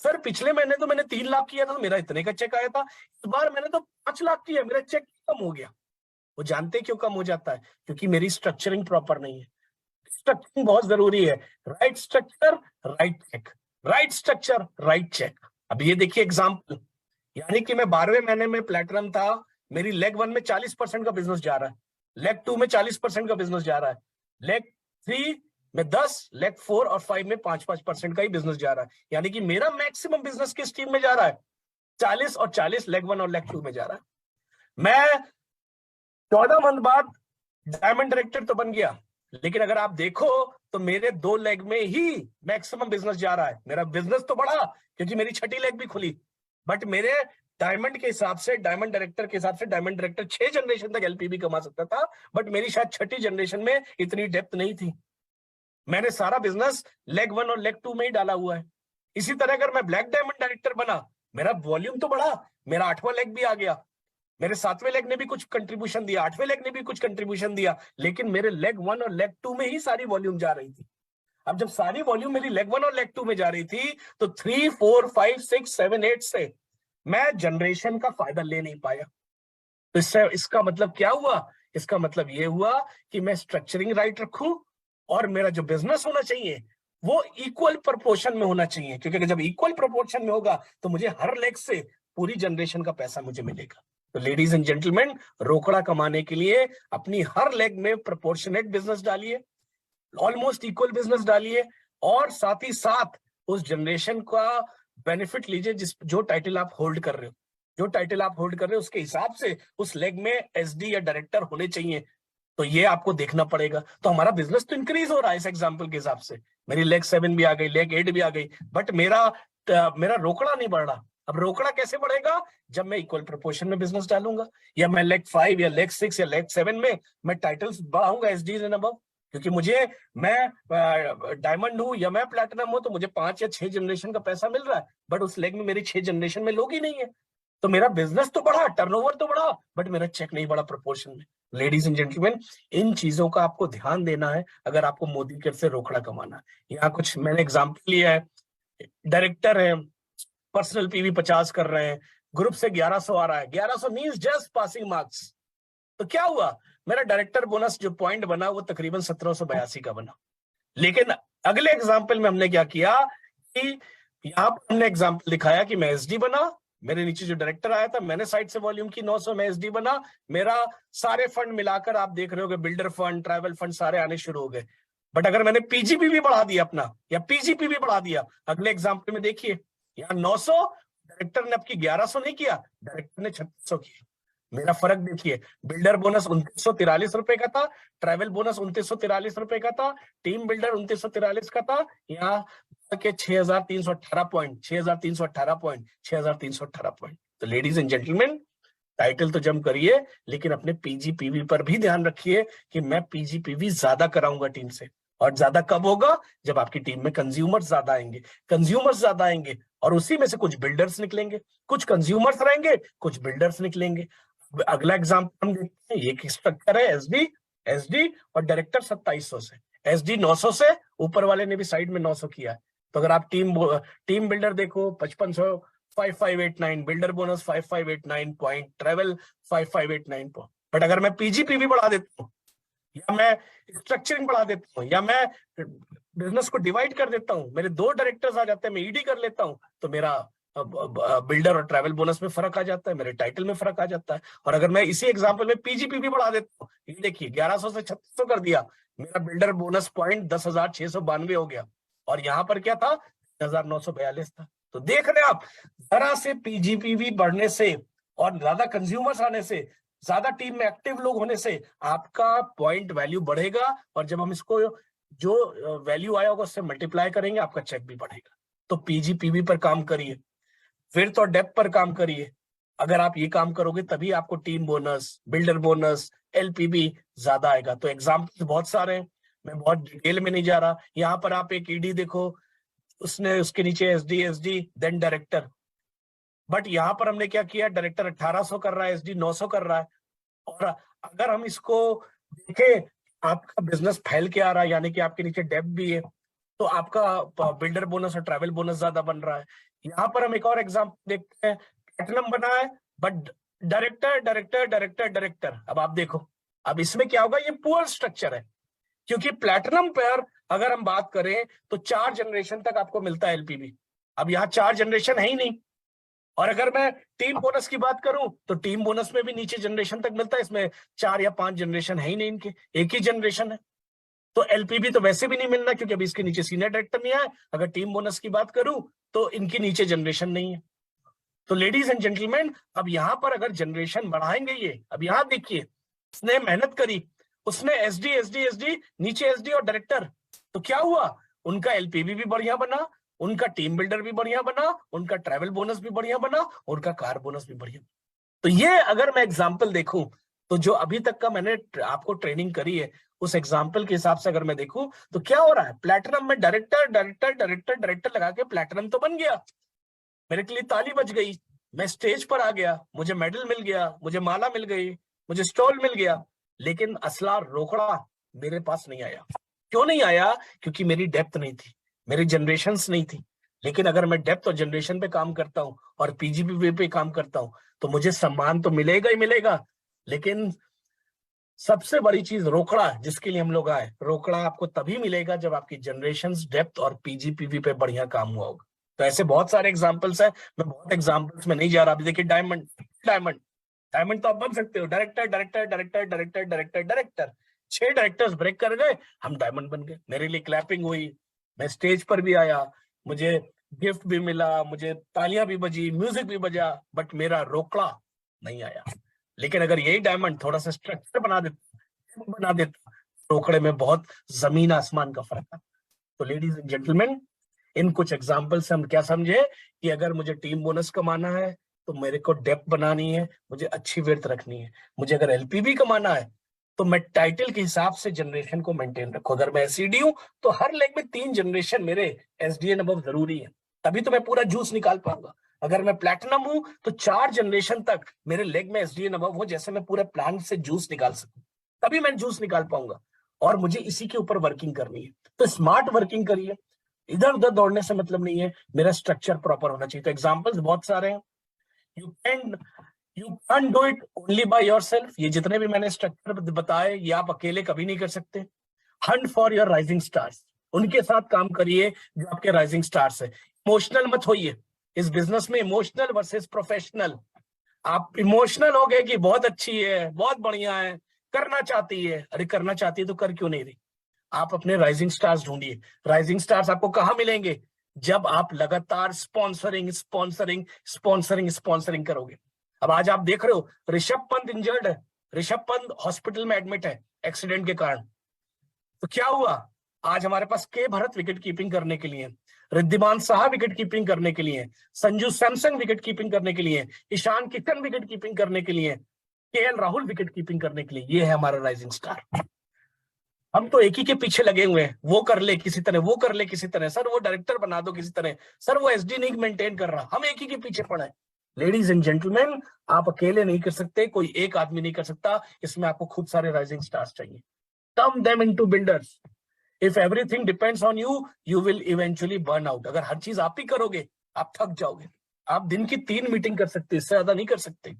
सर पिछले महीने तो मैंने 3 लाख किया था तो मेरा इतने का चेक आया था, इस बार मैंने तो 5 लाख किया, मेरा चेक कम हो गया। वो जानते क्यों कम हो जाता है? क्योंकि मेरी स्ट्रक्चरिंग प्रॉपर नहीं है। स्ट्रक्चरिंग बहुत जरूरी है। Right structure right check, right structure right check. अब ये देखिए एग्जांपल, यानी कि मैं 12वें महीने में प्लैटिनम था, मेरी लेग 1 में 40% का बिजनेस जा रहा है, लेग 2 में 40% का बिजनेस जा रहा है, लेग 3 में 10, लेग 4 और 5 में 5% का ही बिजनेस जा रहा है। यानी कि मेरा मैक्सिमम बिजनेस किस टीम में जा रहा है? 40 और 40 लेग 1 और लेग 2 में जा रहा है। मैं 14 मंथ बाद डायमंड डायरेक्टर तो बन गया, लेकिन अगर आप देखो तो मेरे 2 लेग में ही मैक्सिमम बिजनेस जा रहा है। मेरा बिजनेस तो बढ़ा क्योंकि मेरी छठी लेग भी खुली, बट मेरे डायमंड के हिसाब से, डायमंड डायरेक्टर के हिसाब से, डायमंड डायरेक्टर 6 जनरेशन तक एलपीबी कमा सकता था, बट मेरी शायद छठी जनरेशन में इतनी डेप्थ नहीं थी। मैंने सारा बिजनेस लेग 1 और लेग 2 में ही डाला हुआ है। इसी तरह अगर मैं ब्लैक डायमंड डायरेक्टर बना, मेरा वॉल्यूम तो बढ़ा, मेरा 8वां लेग भी आ गया, मेरे 7वें लेग ने भी कुछ कंट्रीब्यूशन दिया, 8वें लेग ने भी कुछ कंट्रीब्यूशन दिया, लेकिन मेरे लेग 1 और लेग 2 में ही सारी वॉल्यूम जा रही थी। अब जब सारी वॉल्यूम मेरी लेग 1 और लेग 2 में जा रही थी तो 3 4 5 6 7 8 से मैं जनरेशन का फायदा ले नहीं पाया। तो इससे इसका मतलब क्या हुआ? इसका मतलब ये हुआ कि मैं स्ट्रक्चरिंग राइट रखूं और मेरा जो बिजनेस होना चाहिए वो इक्वल प्रोपोर्शन में होना चाहिए, क्योंकि जब इक्वल प्रोपोर्शन में होगा तो मुझे हर लेग से पूरी जनरेशन का पैसा मुझे मिलेगा। तो लेडीज एंड जेंटलमैन, रोकड़ा कमाने के लिए अपनी हर लेग में प्रोपोर्शनेट बिजनेस डालिए, ऑलमोस्ट इक्वल बिजनेस डालिए, और साथ ही साथ उस जनरेशन का बेनिफिट लीजिए जिस जो टाइटल आप होल्ड कर रहे हो। जो टाइटल आप होल्ड कर रहे हो उसके हिसाब से उस लेग में एसडी या डायरेक्टर होने चाहिए। तो ये आपको देखना पड़ेगा। तो हमारा बिजनेस तो इंक्रीज हो रहा है इस एग्जांपल के हिसाब से, मेरी लेग 7 भी आ गई, लेग 8 भी आ गई, बट मेरा रोकड़ा नहीं बढ़ रहा। अब रोकड़ा कैसे बढ़ेगा? जब मैं इक्वल प्रोपोर्शन में बिजनेस डालूंगा, या मैं लेग 5 या लेग 6 या लेग 7 में मैं टाइटल्स बढ़ाऊंगा एसडीज एंड अबव, क्योंकि मुझे, मैं डायमंड हूं या मैं प्लैटिनम हूं तो मुझे 5 या 6 जनरेशन का पैसा मिल रहा है, बट उस लेग में मेरी 6 जनरेशन में लोग ही नहीं है। तो मेरा बिजनेस तो बढ़ा, टर्नओवर तो बढ़ा, बट मेरा चेक नहीं बढ़ा प्रोपोर्शन में। लेडीज एंड जेंटलमैन, इन चीजों का आपको ध्यान देना है अगर आपको मोदी केयर से रोकड़ा कमाना है। यहाँ कुछ मैंने एग्जाम्पल लिया है। डायरेक्टर है, पर्सनल पीवी 50 कर रहे हैं, ग्रुप से 1100 आ रहा है, 1100 मींस जस्ट पासिंग मार्क्स। तो क्या हुआ? मेरा डायरेक्टर बोनस जो पॉइंट बना वो तकरीबन 1782 का बना। लेकिन अगले एग्जाम्पल में हमने क्या किया कि यहाँ पर हमने एग्जाम्पल दिखाया कि मैं एसडी बना, मेरे नीचे जो डायरेक्टर आया था मैंने साइड से वॉल्यूम की 900, मैं एसडी बना, मेरा सारे फंड मिलाकर आप देख रहे हो, बिल्डर फंड, ट्रैवल फंड सारे आने शुरू हो गए। बट अगर मैंने पीजीपी भी बढ़ा दिया अपना, या पीजीपी भी बढ़ा दिया, अगले एग्जाम्पल में देखिए यहाँ 900, डायरेक्टर ने आपकी 1100 नहीं किया, डायरेक्टर ने 3600 किया। मेरा फर्क देखिए, बिल्डर बोनस 2943 रुपए का था, ट्रैवल बोनस 2943 रुपए का था, टीम बिल्डर 2943 का था, यहाँ के 6318 पॉइंट, 6318 पॉइंट, 6318 पॉइंट। तो लेडीज एंड जेंटलमैन, टाइटल तो जम करिए, लेकिन अपने पीजीपीवी पर भी ध्यान रखिए कि मैं पीजीपीवी ज्यादा कराऊंगा टीम से। और ज्यादा कब होगा? जब आपकी टीम में कंज्यूमर्स ज्यादा आएंगे। कंज्यूमर्स ज्यादा आएंगे और उसी में से कुछ बिल्डर्स निकलेंगे, कुछ कंज्यूमर्स रहेंगे, कुछ बिल्डर्स निकलेंगे। अगला एग्जाम्पल हम देखते हैं। ये स्ट्रक्चर है एसडी, एसडी और डायरेक्टर 2700 से, एसडी 900 से, ऊपर वाले ने भी साइड में 900 किया है। तो अगर आप टीम बिल्डर देखो 5500, 5589, builder bonus 5589 point, travel 5589 point. But अगर मैं पीजीपीवी बढ़ा देता हूँ, या मैं स्ट्रक्चरिंग बढ़ा देता हूँ, या मैं बिजनेस को डिवाइड कर देता हूँ, मेरे 2 डायरेक्टर्स आ जाते हैं, मैं ईडी कर लेता हूँ, तो मेरा बिल्डर और ट्रैवल बोनस में फर्क आ जाता है, मेरे टाइटल में फर्क आ जाता है। और अगर मैं इसी एग्जांपल में पीजीपीवी बढ़ा देता हूँ, ये देखिए 1100 से 3600 कर दिया, मेरा बिल्डर बोनस पॉइंट 10,692 हो गया, और यहाँ पर क्या था? 1942 था। तो देख रहे हैं आप, जरा से पीजीपीवी बढ़ने से और ज्यादा कंज्यूमर्स आने से, ज्यादा टीम में एक्टिव लोग होने से आपका पॉइंट वैल्यू बढ़ेगा, और जब हम इसको जो वैल्यू आया होगा उससे मल्टीप्लाई करेंगे, आपका चेक भी बढ़ेगा। तो पीजीपीवी पर काम करिए, फिर तो डेप्थ पर काम करिए। अगर आप ये काम करोगे तभी आपको टीम बोनस, बिल्डर बोनस, एलपीबी ज्यादा आएगा। तो एग्जाम्पल बहुत सारे हैं, मैं बहुत डिटेल में नहीं जा रहा। यहाँ पर आप एक ईडी देखो, उसने उसके नीचे SD, SD then director. But यहाँ पर हमने क्या किया? डायरेक्टर 1800 कर रहा है, एसडी 900 कर रहा है। और अगर हम इसको देखें, आपका बिजनेस फैल के आ रहा है, यानी कि आपके नीचे डेप्थ भी है, तो आपका बिल्डर बोनस और ट्रैवल बोनस ज्यादा बन रहा है। यहाँ पर हम एक और एग्जांपल देखते हैं। प्लैटिनम बना है, but director director director director. अब आप देखो, अब इसमें क्या होगा? ये पुअर स्ट्रक्चर है, क्योंकि प्लैटिनम पर अगर हम बात करें तो 4 जनरेशन तक आपको मिलता है एलपीबी। अब यहाँ 4 जनरेशन है ही नहीं। और अगर मैं टीम बोनस की बात करूं तो टीम बोनस में भी नीचे जनरेशन तक मिलता है, इसमें 4 या 5 जनरेशन है ही नहीं, इनके एक ही जनरेशन है। तो एलपीबी तो वैसे भी नहीं मिलना, क्योंकि अभी इसके नीचे सीनियर डायरेक्टर नहीं आया। अगर टीम बोनस की बात करूं तो इनके नीचे जनरेशन नहीं है। तो लेडीज एंड जेंटलमैन, अब यहां पर अगर जनरेशन बढ़ाएंगे, ये अब यहां देखिए, उसने मेहनत करी, उसने एसडी एसडी एसडी, नीचे एसडी और डायरेक्टर, तो क्या हुआ? उनका एलपीबी भी बढ़िया बना, उनका टीम बिल्डर भी बढ़िया बना, उनका ट्रैवल बोनस भी बढ़िया बना, उनका कार बोनस भी बढ़िया। तो ये अगर मैं एग्जाम्पल देखूं, तो जो अभी तक का मैंने आपको ट्रेनिंग करी है, उस एग्जाम्पल के हिसाब से अगर मैं देखूं तो क्या हो रहा है? प्लैटिनम में डायरेक्टर डायरेक्टर डायरेक्टर डायरेक्टर लगा के प्लैटिनम तो बन गया, मेरे के लिए ताली बज गई, मैं स्टेज पर आ गया, मुझे मेडल मिल गया, मुझे माला मिल गई, मुझे स्टॉल मिल गया, लेकिन असला रोकड़ा मेरे पास नहीं आया। क्यों नहीं आया? क्योंकि मेरी डेप्थ नहीं थी, मेरी जनरेशंस नहीं थी। लेकिन अगर मैं डेप्थ और जनरेशन पे काम करता हूँ और पीजीपी पे काम करता हूँ, तो मुझे सम्मान तो मिलेगा ही मिलेगा, लेकिन सबसे बड़ी चीज रोकड़ा, जिसके लिए हम लोग आए, रोकड़ा आपको तभी मिलेगा जब आपकी जनरेशंस, डेप्थ और पीजीपीवी पे बढ़िया काम हुआ होगा। तो ऐसे बहुत सारे एग्जांपल्स हैं, मैं बहुत एग्जांपल्स में नहीं जा रहा। अभी देखिए डायमंड, डायमंड डायमंड तो आप बन सकते हो, director director director director director director, 6 directors break कर गए, हम डायमंड बन गए। मेरे लिए क्लैपिंग हुई, मैं स्टेज पर भी आया, मुझे गिफ्ट भी मिला, मुझे तालियां भी बजी, म्यूजिक भी बजा, बट मेरा रोकड़ा नहीं आया। लेकिन अगर यही डायमंड थोड़ा सा स्ट्रक्चर बना देता, रोकड़े में बहुत जमीन आसमान का फर्क है। तो लेडीज एंड जेंटलमैन, इन कुछ एग्जाम्पल से हम क्या समझे कि अगर मुझे टीम बोनस कमाना है तो मेरे को डेप्थ बनानी है, मुझे अच्छी विड्थ रखनी है। मुझे अगर एलपीबी कमाना है तो मैं टाइटल के हिसाब से जनरेशन को मेंटेन रखूं। अगर मैं एसईडी हूं तो हर लेग में 3 जनरेशन मेरे एसडीएन अबव जरूरी है, तभी तो मैं पूरा जूस निकाल पाऊंगा। अगर मैं प्लैटिनम हूं तो 4 जनरेशन तक मेरे लेग में एसडीएन अबव हो, जैसे मैं पूरे प्लांट से जूस निकाल सकूं, तभी मैं जूस निकाल पाऊंगा। और मुझे इसी के ऊपर वर्किंग करनी है। तो स्मार्ट वर्किंग करिए, इधर उधर दौड़ने से मतलब नहीं है, मेरा स्ट्रक्चर प्रॉपर होना चाहिए। तो एग्जांपल्स बहुत सारे हैं। You can you can do it only by yourself. ये जितने भी मैंने स्ट्रक्चर बताए, ये आप अकेले कभी नहीं कर सकते। Hunt for your rising stars, उनके साथ काम करिए जो आपके राइजिंग स्टार्स है। इमोशनल मत होइए इस बिजनेस में, इमोशनल वर्सेस प्रोफेशनल। आप इमोशनल हो गए कि बहुत अच्छी है, बहुत बढ़िया है, करना चाहती है, अरे करना चाहती है तो कर क्यों नहीं रही? आप अपने राइजिंग स्टार्स ढूंढिए। राइजिंग स्टार्स आपको कहां मिलेंगे? जब आप लगातार स्पॉन्सरिंग स्पॉन्सरिंग स्पॉन्सरिंग स्पॉन्सरिंग करोगे। अब आज आप देख रहे हो ऋषभ पंत इंजर्ड है, ऋषभ पंत हॉस्पिटल में एडमिट है एक्सीडेंट के कारण। तो क्या हुआ? आज हमारे पास के भरत विकेट कीपिंग करने के लिए, रिद्धिमान साहा विकेट कीपिंग करने के लिए, संजू सैमसन विकेट कीपिंग करने के लिए, ईशान किशन विकेट कीपिंग करने के लिए, केएल राहुल विकेट कीपिंग करने के लिए। ये है हमारा राइजिंग स्टार। हम तो एक ही के पीछे लगे हुए हैं, वो कर ले किसी तरह, वो कर ले किसी तरह, सर वो डायरेक्टर बना दो किसी तरह, सर वो एसडी नहीं मेंटेन कर रहा, हम एक ही के पीछे पड़े। लेडीज एंड जेंटलमैन, आप अकेले नहीं कर सकते, कोई एक आदमी नहीं कर सकता, इसमें आपको खूब सारे राइजिंग स्टार्स चाहिए। Term them into builders. If everything depends on you, you will eventually burn out. अगर हर चीज आप ही करोगे, आप थक जाओगे। आप दिन की 3 मीटिंग कर सकते, इससे ज्यादा नहीं कर सकते।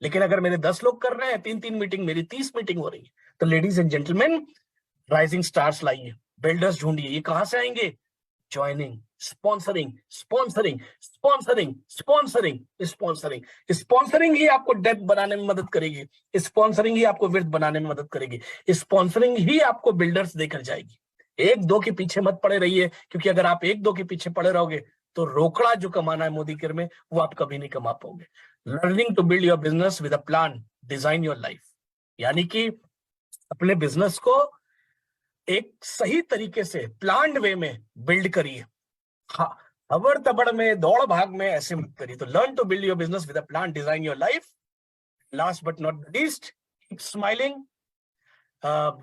लेकिन अगर मेरे 10 लोग कर रहे हैं 3-3 मीटिंग, मेरी 30 मीटिंग हो रही है। तो ladies and gentleman, rising stars लाइए, बिल्डर्स ढूंढिए। ये कहां से आएंगे? Joining, sponsoring, sponsoring, sponsoring, sponsoring, sponsoring. Sponsoring ही आपको डेप्थ बनाने में मदद करेगी, स्पॉन्सरिंग ही आपको विर्थ बनाने में मदद करेगी, स्पॉन्सरिंग ही आपको बिल्डर्स देकर जाएगी। एक दो के पीछे मत पड़े रहिए, क्योंकि अगर आप एक दो के पीछे पड़े रहोगे तो रोकड़ा जो कमाना है मोदी केयर में, वो आप कभी नहीं कमा पाओगे। Learning to build your business with a plan, design your life. यानी कि अपने बिजनेस को एक सही तरीके से प्लान्ड वे में बिल्ड करिए। हाँ, अबर तबड़ में, दौड़ भाग में ऐसे मत करिए। तो learn to build your business with a plan, design your life. Last but not the least, keep smiling.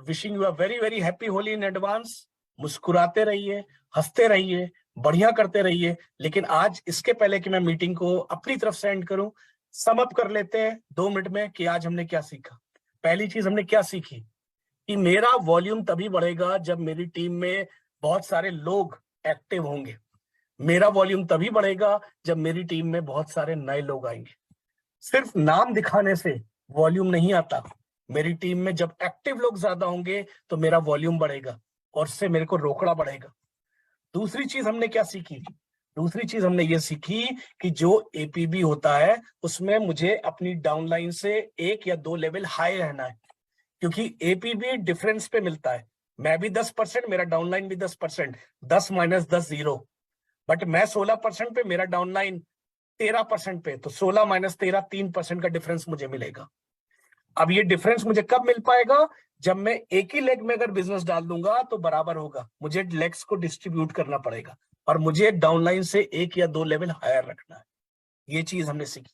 Wishing you a very very happy Holi in advance. मुस्कुराते रहिए, हंसते रहिए, बढ़िया करते रहिए। लेकिन आज, इसके पहले कि मैं मीटिंग को अपनी तरफ से एंड करूं, सम अप कर लेते हैं 2 मिनट में कि आज हमने क्या सीखा। पहली चीज हमने क्या सीखी कि मेरा वॉल्यूम तभी बढ़ेगा जब मेरी टीम में बहुत सारे लोग एक्टिव होंगे। मेरा वॉल्यूम तभी बढ़ेगा जब मेरी टीम में बहुत सारे नए लोग आएंगे। सिर्फ नाम दिखाने से वॉल्यूम नहीं आता। मेरी टीम में जब एक्टिव लोग ज्यादा होंगे तो मेरा वॉल्यूम बढ़ेगा और उससे मेरे को रोकड़ा बढ़ेगा। दूसरी चीज हमने क्या सीखी? दूसरी चीज हमने ये सीखी कि जो एपीबी होता है उसमें मुझे अपनी डाउनलाइन से 1 या 2 लेवल हाई रहना है, क्योंकि एपीबी डिफरेंस पे मिलता है। मैं भी 10%, मेरा डाउनलाइन भी 10%, 10 - 10 0। बट मैं 16% पे, मेरा डाउनलाइन 13% पे, तो 16 - 13 3% का डिफरेंस मुझे मिलेगा। अब ये डिफरेंस मुझे कब मिल पाएगा? जब मैं एक ही लेग में अगर बिजनेस डाल दूंगा तो बराबर होगा। मुझे लेग्स को डिस्ट्रीब्यूट करना पड़ेगा और मुझे डाउनलाइन से 1 या 2 लेवल हायर रखना है। ये चीज हमने सीखी।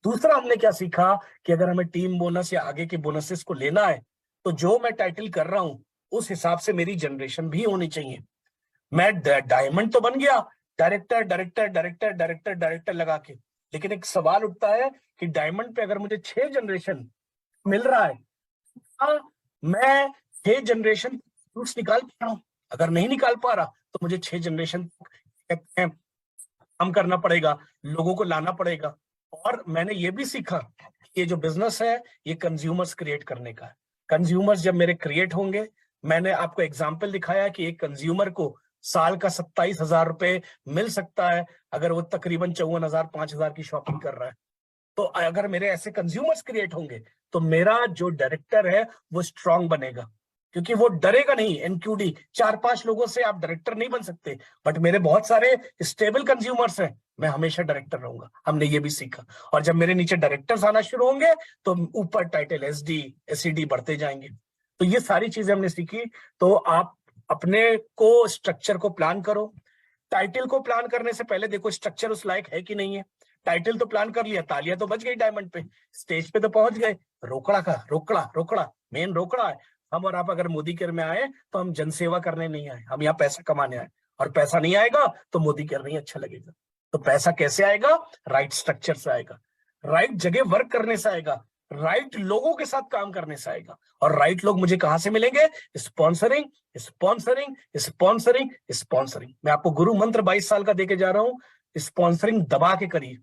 दूसरा हमने क्या सीखा कि अगर हमें टीम बोनस या आगे के बोनसेस को लेना है तो जो मैं टाइटल कर रहा हूं उस हिसाब से मेरी जनरेशन भी होनी चाहिए। मैं डायमंड तो बन गया, director director director director director लगा के, लेकिन एक सवाल उठता है कि डायमंड पे अगर मुझे 6 जनरेशन मिल रहा है, हाँ, मैं 6 जनरेशन फ्रूट्स निकाल पा रहा हूं? अगर नहीं निकाल पा रहा तो मुझे 6 जनरेशन काम करना पड़ेगा, लोगों को लाना पड़ेगा। और मैंने ये भी सीखा कि ये जो बिजनेस है ये कंज्यूमर्स क्रिएट करने का है। कंज्यूमर्स जब मेरे क्रिएट होंगे, मैंने आपको एग्जाम्पल दिखाया कि एक कंज्यूमर को साल का 27,000 रुपए मिल सकता है अगर वो तकरीबन 54,000 5,000 की शॉपिंग कर रहा है। तो अगर मेरे ऐसे कंज्यूमर्स क्रिएट होंगे तो मेरा जो डायरेक्टर है वो स्ट्रांग बनेगा, क्योंकि वो डरेगा नहीं। एनक्यूडी 4-5 लोगों से आप डायरेक्टर नहीं बन सकते, बट मेरे बहुत सारे स्टेबल कंज्यूमर्स हैं, मैं हमेशा डायरेक्टर रहूंगा। हमने ये भी सीखा। और जब मेरे नीचे डायरेक्टर्स आना शुरू होंगे तो ऊपर टाइटल एसडी एसईडी बढ़ते जाएंगे। तो ये सारी चीजें हमने सीखी। तो आप अपने को स्ट्रक्चर को प्लान करो। टाइटल को प्लान करने से पहले देखो स्ट्रक्चर उस लायक है कि नहीं है। टाइटल तो प्लान कर लिया, तालियां तो बज गई डायमंड पे, स्टेज पे तो पहुंच गए, रोकड़ा का रोकड़ा रोकड़ा मेन रोकड़ा है। हम और आप अगर मोदी केयर में आए तो हम जनसेवा करने नहीं आए, हम यहाँ पैसा कमाने आए। और पैसा नहीं आएगा तो मोदी केयर नहीं अच्छा लगेगा। तो पैसा कैसे आएगा? राइट स्ट्रक्चर से आएगा, राइट जगह वर्क करने से आएगा, राइट लोगों के साथ काम करने से आएगा। और राइट लोग मुझे कहां से मिलेंगे? Sponsoring, sponsoring, sponsoring, sponsoring. मैं आपको गुरु मंत्र 22 साल का देके जा रहा हूं, स्पॉन्सरिंग दबा के करिए।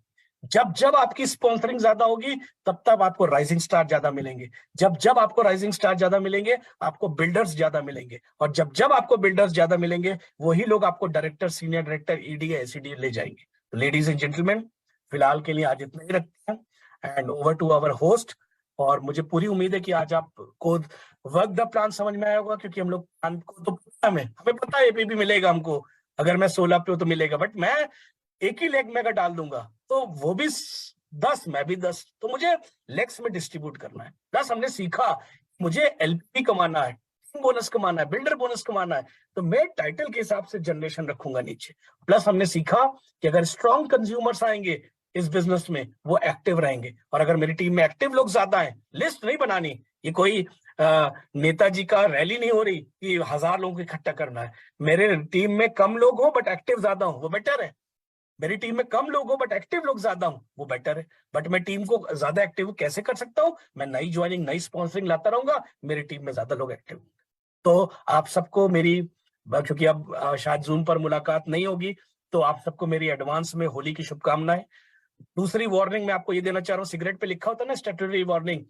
जब जब आपकी स्पॉन्सरिंग ज्यादा होगी तब तब आपको राइजिंग स्टार ज्यादा मिलेंगे। जब जब आपको राइजिंग स्टार ज्यादा मिलेंगे आपको बिल्डर्स ज्यादा मिलेंगे। और जब जब आपको बिल्डर्स ज्यादा मिलेंगे वही लोग आपको director, senior director, ED, ACD ले जाएंगे। तो लेडीज एंड जेंटलमैन, फिलहाल के लिए आज इतना ही रखते हैं। And over to our host. और मुझे पूरी उम्मीद है कि आज आपको वर्क द प्लान समझ में आया होगा, क्योंकि हम लोग प्लान को तो हमें पता है एपीबी मिलेगा हमको। अगर मैं 16 पे हूं तो मिलेगा, बट मैं एक ही लेग में अगर डाल दूंगा तो वो भी 10, मैं भी 10, तो मुझे लेग्स में डिस्ट्रीब्यूट करना है। प्लस हमने सीखा मुझे एलपी कमाना है, बोनस कमाना है, बिल्डर बोनस कमाना है, तो मैं टाइटल के हिसाब से जनरेशन रखूंगा नीचे। प्लस हमने सीखा कि अगर स्ट्रॉन्ग कंज्यूमर्स आएंगे इस बिजनेस में, वो एक्टिव रहेंगे। और अगर मेरी टीम में एक्टिव लोग ज्यादा हैं, लिस्ट नहीं बनानी, ये कोई नेताजी का रैली नहीं हो रही कि 1000 लोगों को इकट्ठा करना है। मेरे टीम में कम लोग हो बट एक्टिव ज्यादा हो, वो बेटर है। मेरी टीम में कम लोग हो बट एक्टिव लोग ज्यादा हो, वो बेटर है। बट मैं टीम को ज्यादा एक्टिव कैसे कर सकता हूँ? मैं नई ज्वाइनिंग, नई स्पॉन्सरिंग लाता रहूंगा, मेरी टीम में ज्यादा लोग एक्टिव। तो आप सबको मेरी, क्योंकि अब शायद जूम पर मुलाकात नहीं होगी, तो आप सबको मेरी एडवांस में होली की शुभकामनाएं। दूसरी वार्निंग मैं आपको ये देना चाह रहा हूँ, सिगरेट पे लिखा होता है ना statutory warning,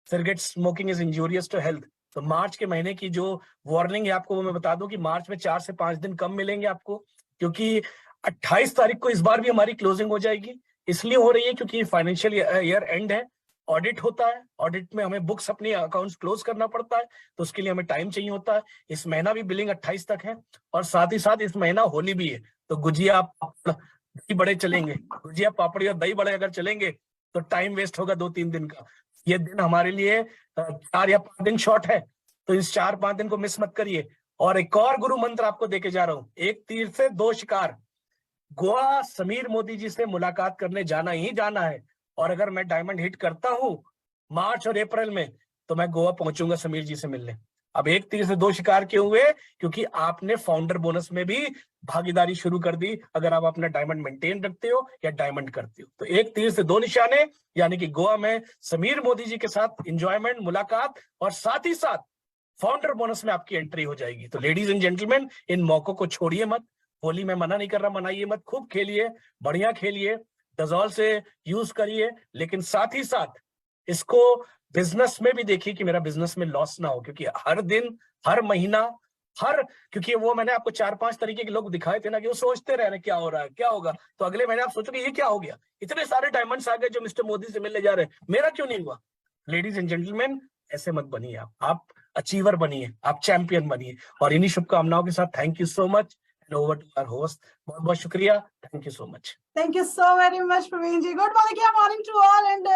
cigarette smoking is injurious to health. तो मार्च के महीने की जो वार्निंग है आपको, वो मैं बता दूं कि मार्च में 4 से 5 दिन कम मिलेंगे आपको, क्योंकि 28 तारीख को इस बार भी हमारी क्लोजिंग हो जाएगी। इसलिए हो रही है क्योंकि फाइनेंशियल ईयर एंड है, ऑडिट होता है, ऑडिट में हमें बुक्स अपनी अकाउंट्स क्लोज करना पड़ता है, तो उसके लिए हमें टाइम चाहिए होता है। इस महीना भी बिलिंग 28 तक है, और साथ ही साथ इस महीना होली भी है, तो गुजिया दही बड़े चलेंगे, गुजिया पापड़ी और दही बड़े अगर चलेंगे तो टाइम वेस्ट होगा 2-3 दिन का। ये दिन हमारे लिए 4 या 5 दिन शॉर्ट है, तो इस 4-5 दिन को मिस मत करिए। और एक और गुरु मंत्र आपको देके जा रहा हूं, एक तीर से 2 शिकार। गोवा समीर मोदी जी से मुलाकात करने जाना ही जाना है, और अगर मैं डायमंड हिट करता हूं मार्च और अप्रैल में, तो मैं गोवा पहुंचूंगा समीर जी से मिलने। अब एक तीर से 2 शिकार क्यों हुए? क्योंकि आपने फाउंडर बोनस में भी भागीदारी शुरू कर दी, अगर आप अपना डायमंड मेंटेन रखते हो या डायमंड करते हो। तो एक तीर से 2 निशाने, यानी कि गोवा में समीर मोदी जी के साथ इंजॉयमेंट, मुलाकात, और साथ ही साथ फाउंडर बोनस में आपकी एंट्री हो जाएगी। तो लेडीज एंड जेंटलमैन, इन मौकों को छोड़िए मत। होली में मना नहीं कर रहा, मनाइए मत, खूब खेलिए, बढ़िया खेलिए, डजॉल से यूज करिए, लेकिन साथ ही साथ इसको बिजनेस में भी देखिए कि मेरा बिजनेस में लॉस ना हो, क्योंकि हर दिन, हर महीना, क्योंकि वो मैंने आपको 4-5 तरीके के लोग दिखाए थे ना, कि वो सोचते रहे क्या हो रहा है, क्या होगा, तो अगले महीने आप सोचोगे ये क्या हो गया, इतने सारे डायमंड्स आ गए जो मिस्टर मोदी से मिलने जा रहे हैं, मेरा क्यों नहीं हुआ? लेडीज एंड जेंटलमैन, ऐसे मत बनिए, आप अचीवर बनिए, आप चैंपियन बनिए। और इन्हीं शुभकामनाओं के साथ thank you so much, and over to our host. बहुत बहुत शुक्रिया, thank you so much. Thank you so very much Praveen ji. Good morning to all, and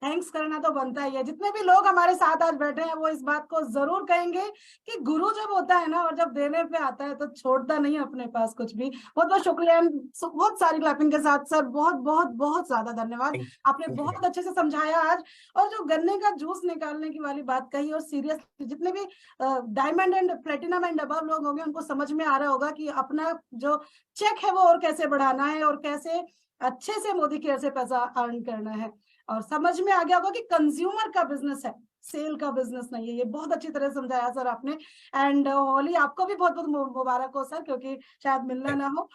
thanks करना तो बनता ही है। जितने भी लोग हमारे साथ आज बैठे हैं वो इस बात को जरूर कहेंगे कि गुरु जब होता है ना, और जब देने पे आता है तो छोड़ता नहीं अपने पास कुछ भी। बहुत बहुत शुक्रिया, बहुत सारी क्लैपिंग के साथ सर, बहुत बहुत बहुत ज्यादा धन्यवाद। आपने बहुत अच्छे से समझाया आज, और जो गन्ने का जूस निकालने की वाली बात कही, और सीरियसली जितने भी diamond and platinum and above लोग होंगे उनको समझ में आ रहा होगा कि अपना जो चेक है वो और कैसे बढ़ाना है, और कैसे अच्छे से मोदी केयर से पैसा अर्न करना है। और समझ में आ गया होगा कि कंज्यूमर का बिजनेस है, सेल का बिजनेस नहीं है। ये बहुत अच्छी तरह समझाया सर आपने। एंड होली आपको भी बहुत बहुत मुबारक हो सर, क्योंकि शायद मिलना ना हो।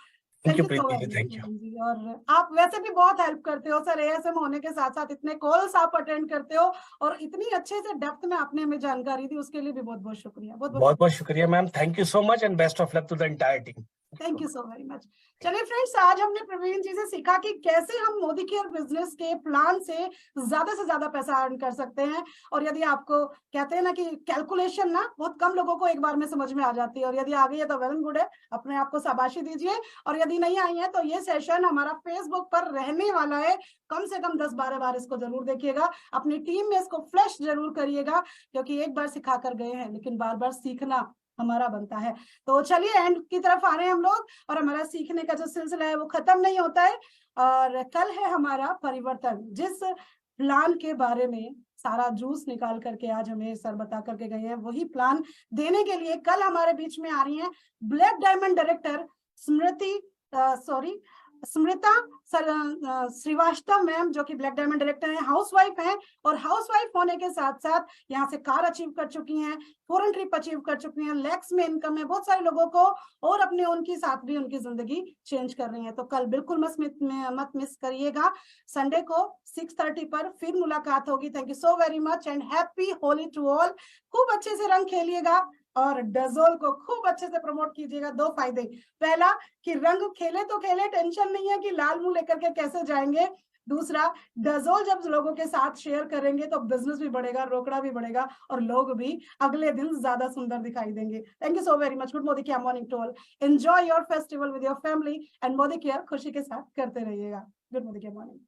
Thank you so Preeti very जी, थैंक यू। मच जी। और आप वैसे भी बहुत हेल्प करते हो सर, एएसएम होने के साथ साथ इतने कॉल्स आप अटेंड करते हो, और इतनी अच्छे से डेप्थ में आपने हमें जानकारी दी, उसके लिए भी बहुत बहुत शुक्रिया। बहुत बहुत शुक्रिया ma'am, thank you so much, and best of luck to the entire team. Thank you so very much. चलिए फ्रेंड्स, आज हमने प्रवीण जी से सीखा कि कैसे हम मोदी केयर बिजनेस के प्लान से ज्यादा पैसा अर्न कर सकते हैं। और यदि आपको कहते हैं ना कि कैलकुलेशन ना बहुत कम लोगों को एक बार में समझ में आ जाती है, और यदि आ गई है तो वेल गुड है, अपने आप को शाबाशी दीजिए। और यदि नहीं आई है तो ये सेशन हमारा फेसबुक पर रहने वाला है, कम से कम 10-12 बार इसको जरूर देखिएगा, अपनी टीम में इसको फ्लैश जरूर करिएगा, क्योंकि एक बार सिखा कर गए हैं, लेकिन बार बार सीखना हमारा बनता है। तो चलिए एंड की तरफ आ रहे हैं हम लोग, और हमारा सीखने का जो सिलसिला है वो खत्म नहीं होता है। और कल है हमारा परिवर्तन, जिस प्लान के बारे में सारा जूस निकाल करके आज हमें सर बता करके गए हैं, वही प्लान देने के लिए कल हमारे बीच में आ रही हैं ब्लैक डायमंड डायरेक्टर स्मृता श्रीवास्तव मैम, जो कि ब्लैक डायमंड डायरेक्टर हैं, हाउसवाइफ हैं, और हाउसवाइफ होने के साथ साथ यहाँ से कार अचीव कर चुकी हैं, फॉरेन ट्रिप अचीव कर चुकी हैं, लैक्स में इनकम है बहुत सारे लोगों को, और अपने उनके साथ भी उनकी जिंदगी चेंज कर रही है। तो कल बिल्कुल मत मिस करिएगा। संडे को 6:30 पर फिर मुलाकात होगी। Thank you so very much, and happy Holi to all. खूब अच्छे से रंग खेलिएगा, और डजोल को खूब अच्छे से प्रमोट कीजिएगा। 2 फायदे, पहला कि रंग खेले तो खेले, टेंशन नहीं है कि लाल मुंह लेकर के कैसे जाएंगे। दूसरा, डजोल जब लोगों के साथ शेयर करेंगे तो बिजनेस भी बढ़ेगा, रोकड़ा भी बढ़ेगा, और लोग भी अगले दिन ज्यादा सुंदर दिखाई देंगे। Thank you so very much. Good Modi care morning to all. Enjoy your festival with your family, and Modi care खुशी के साथ करते रहिएगा। Good Modi care morning.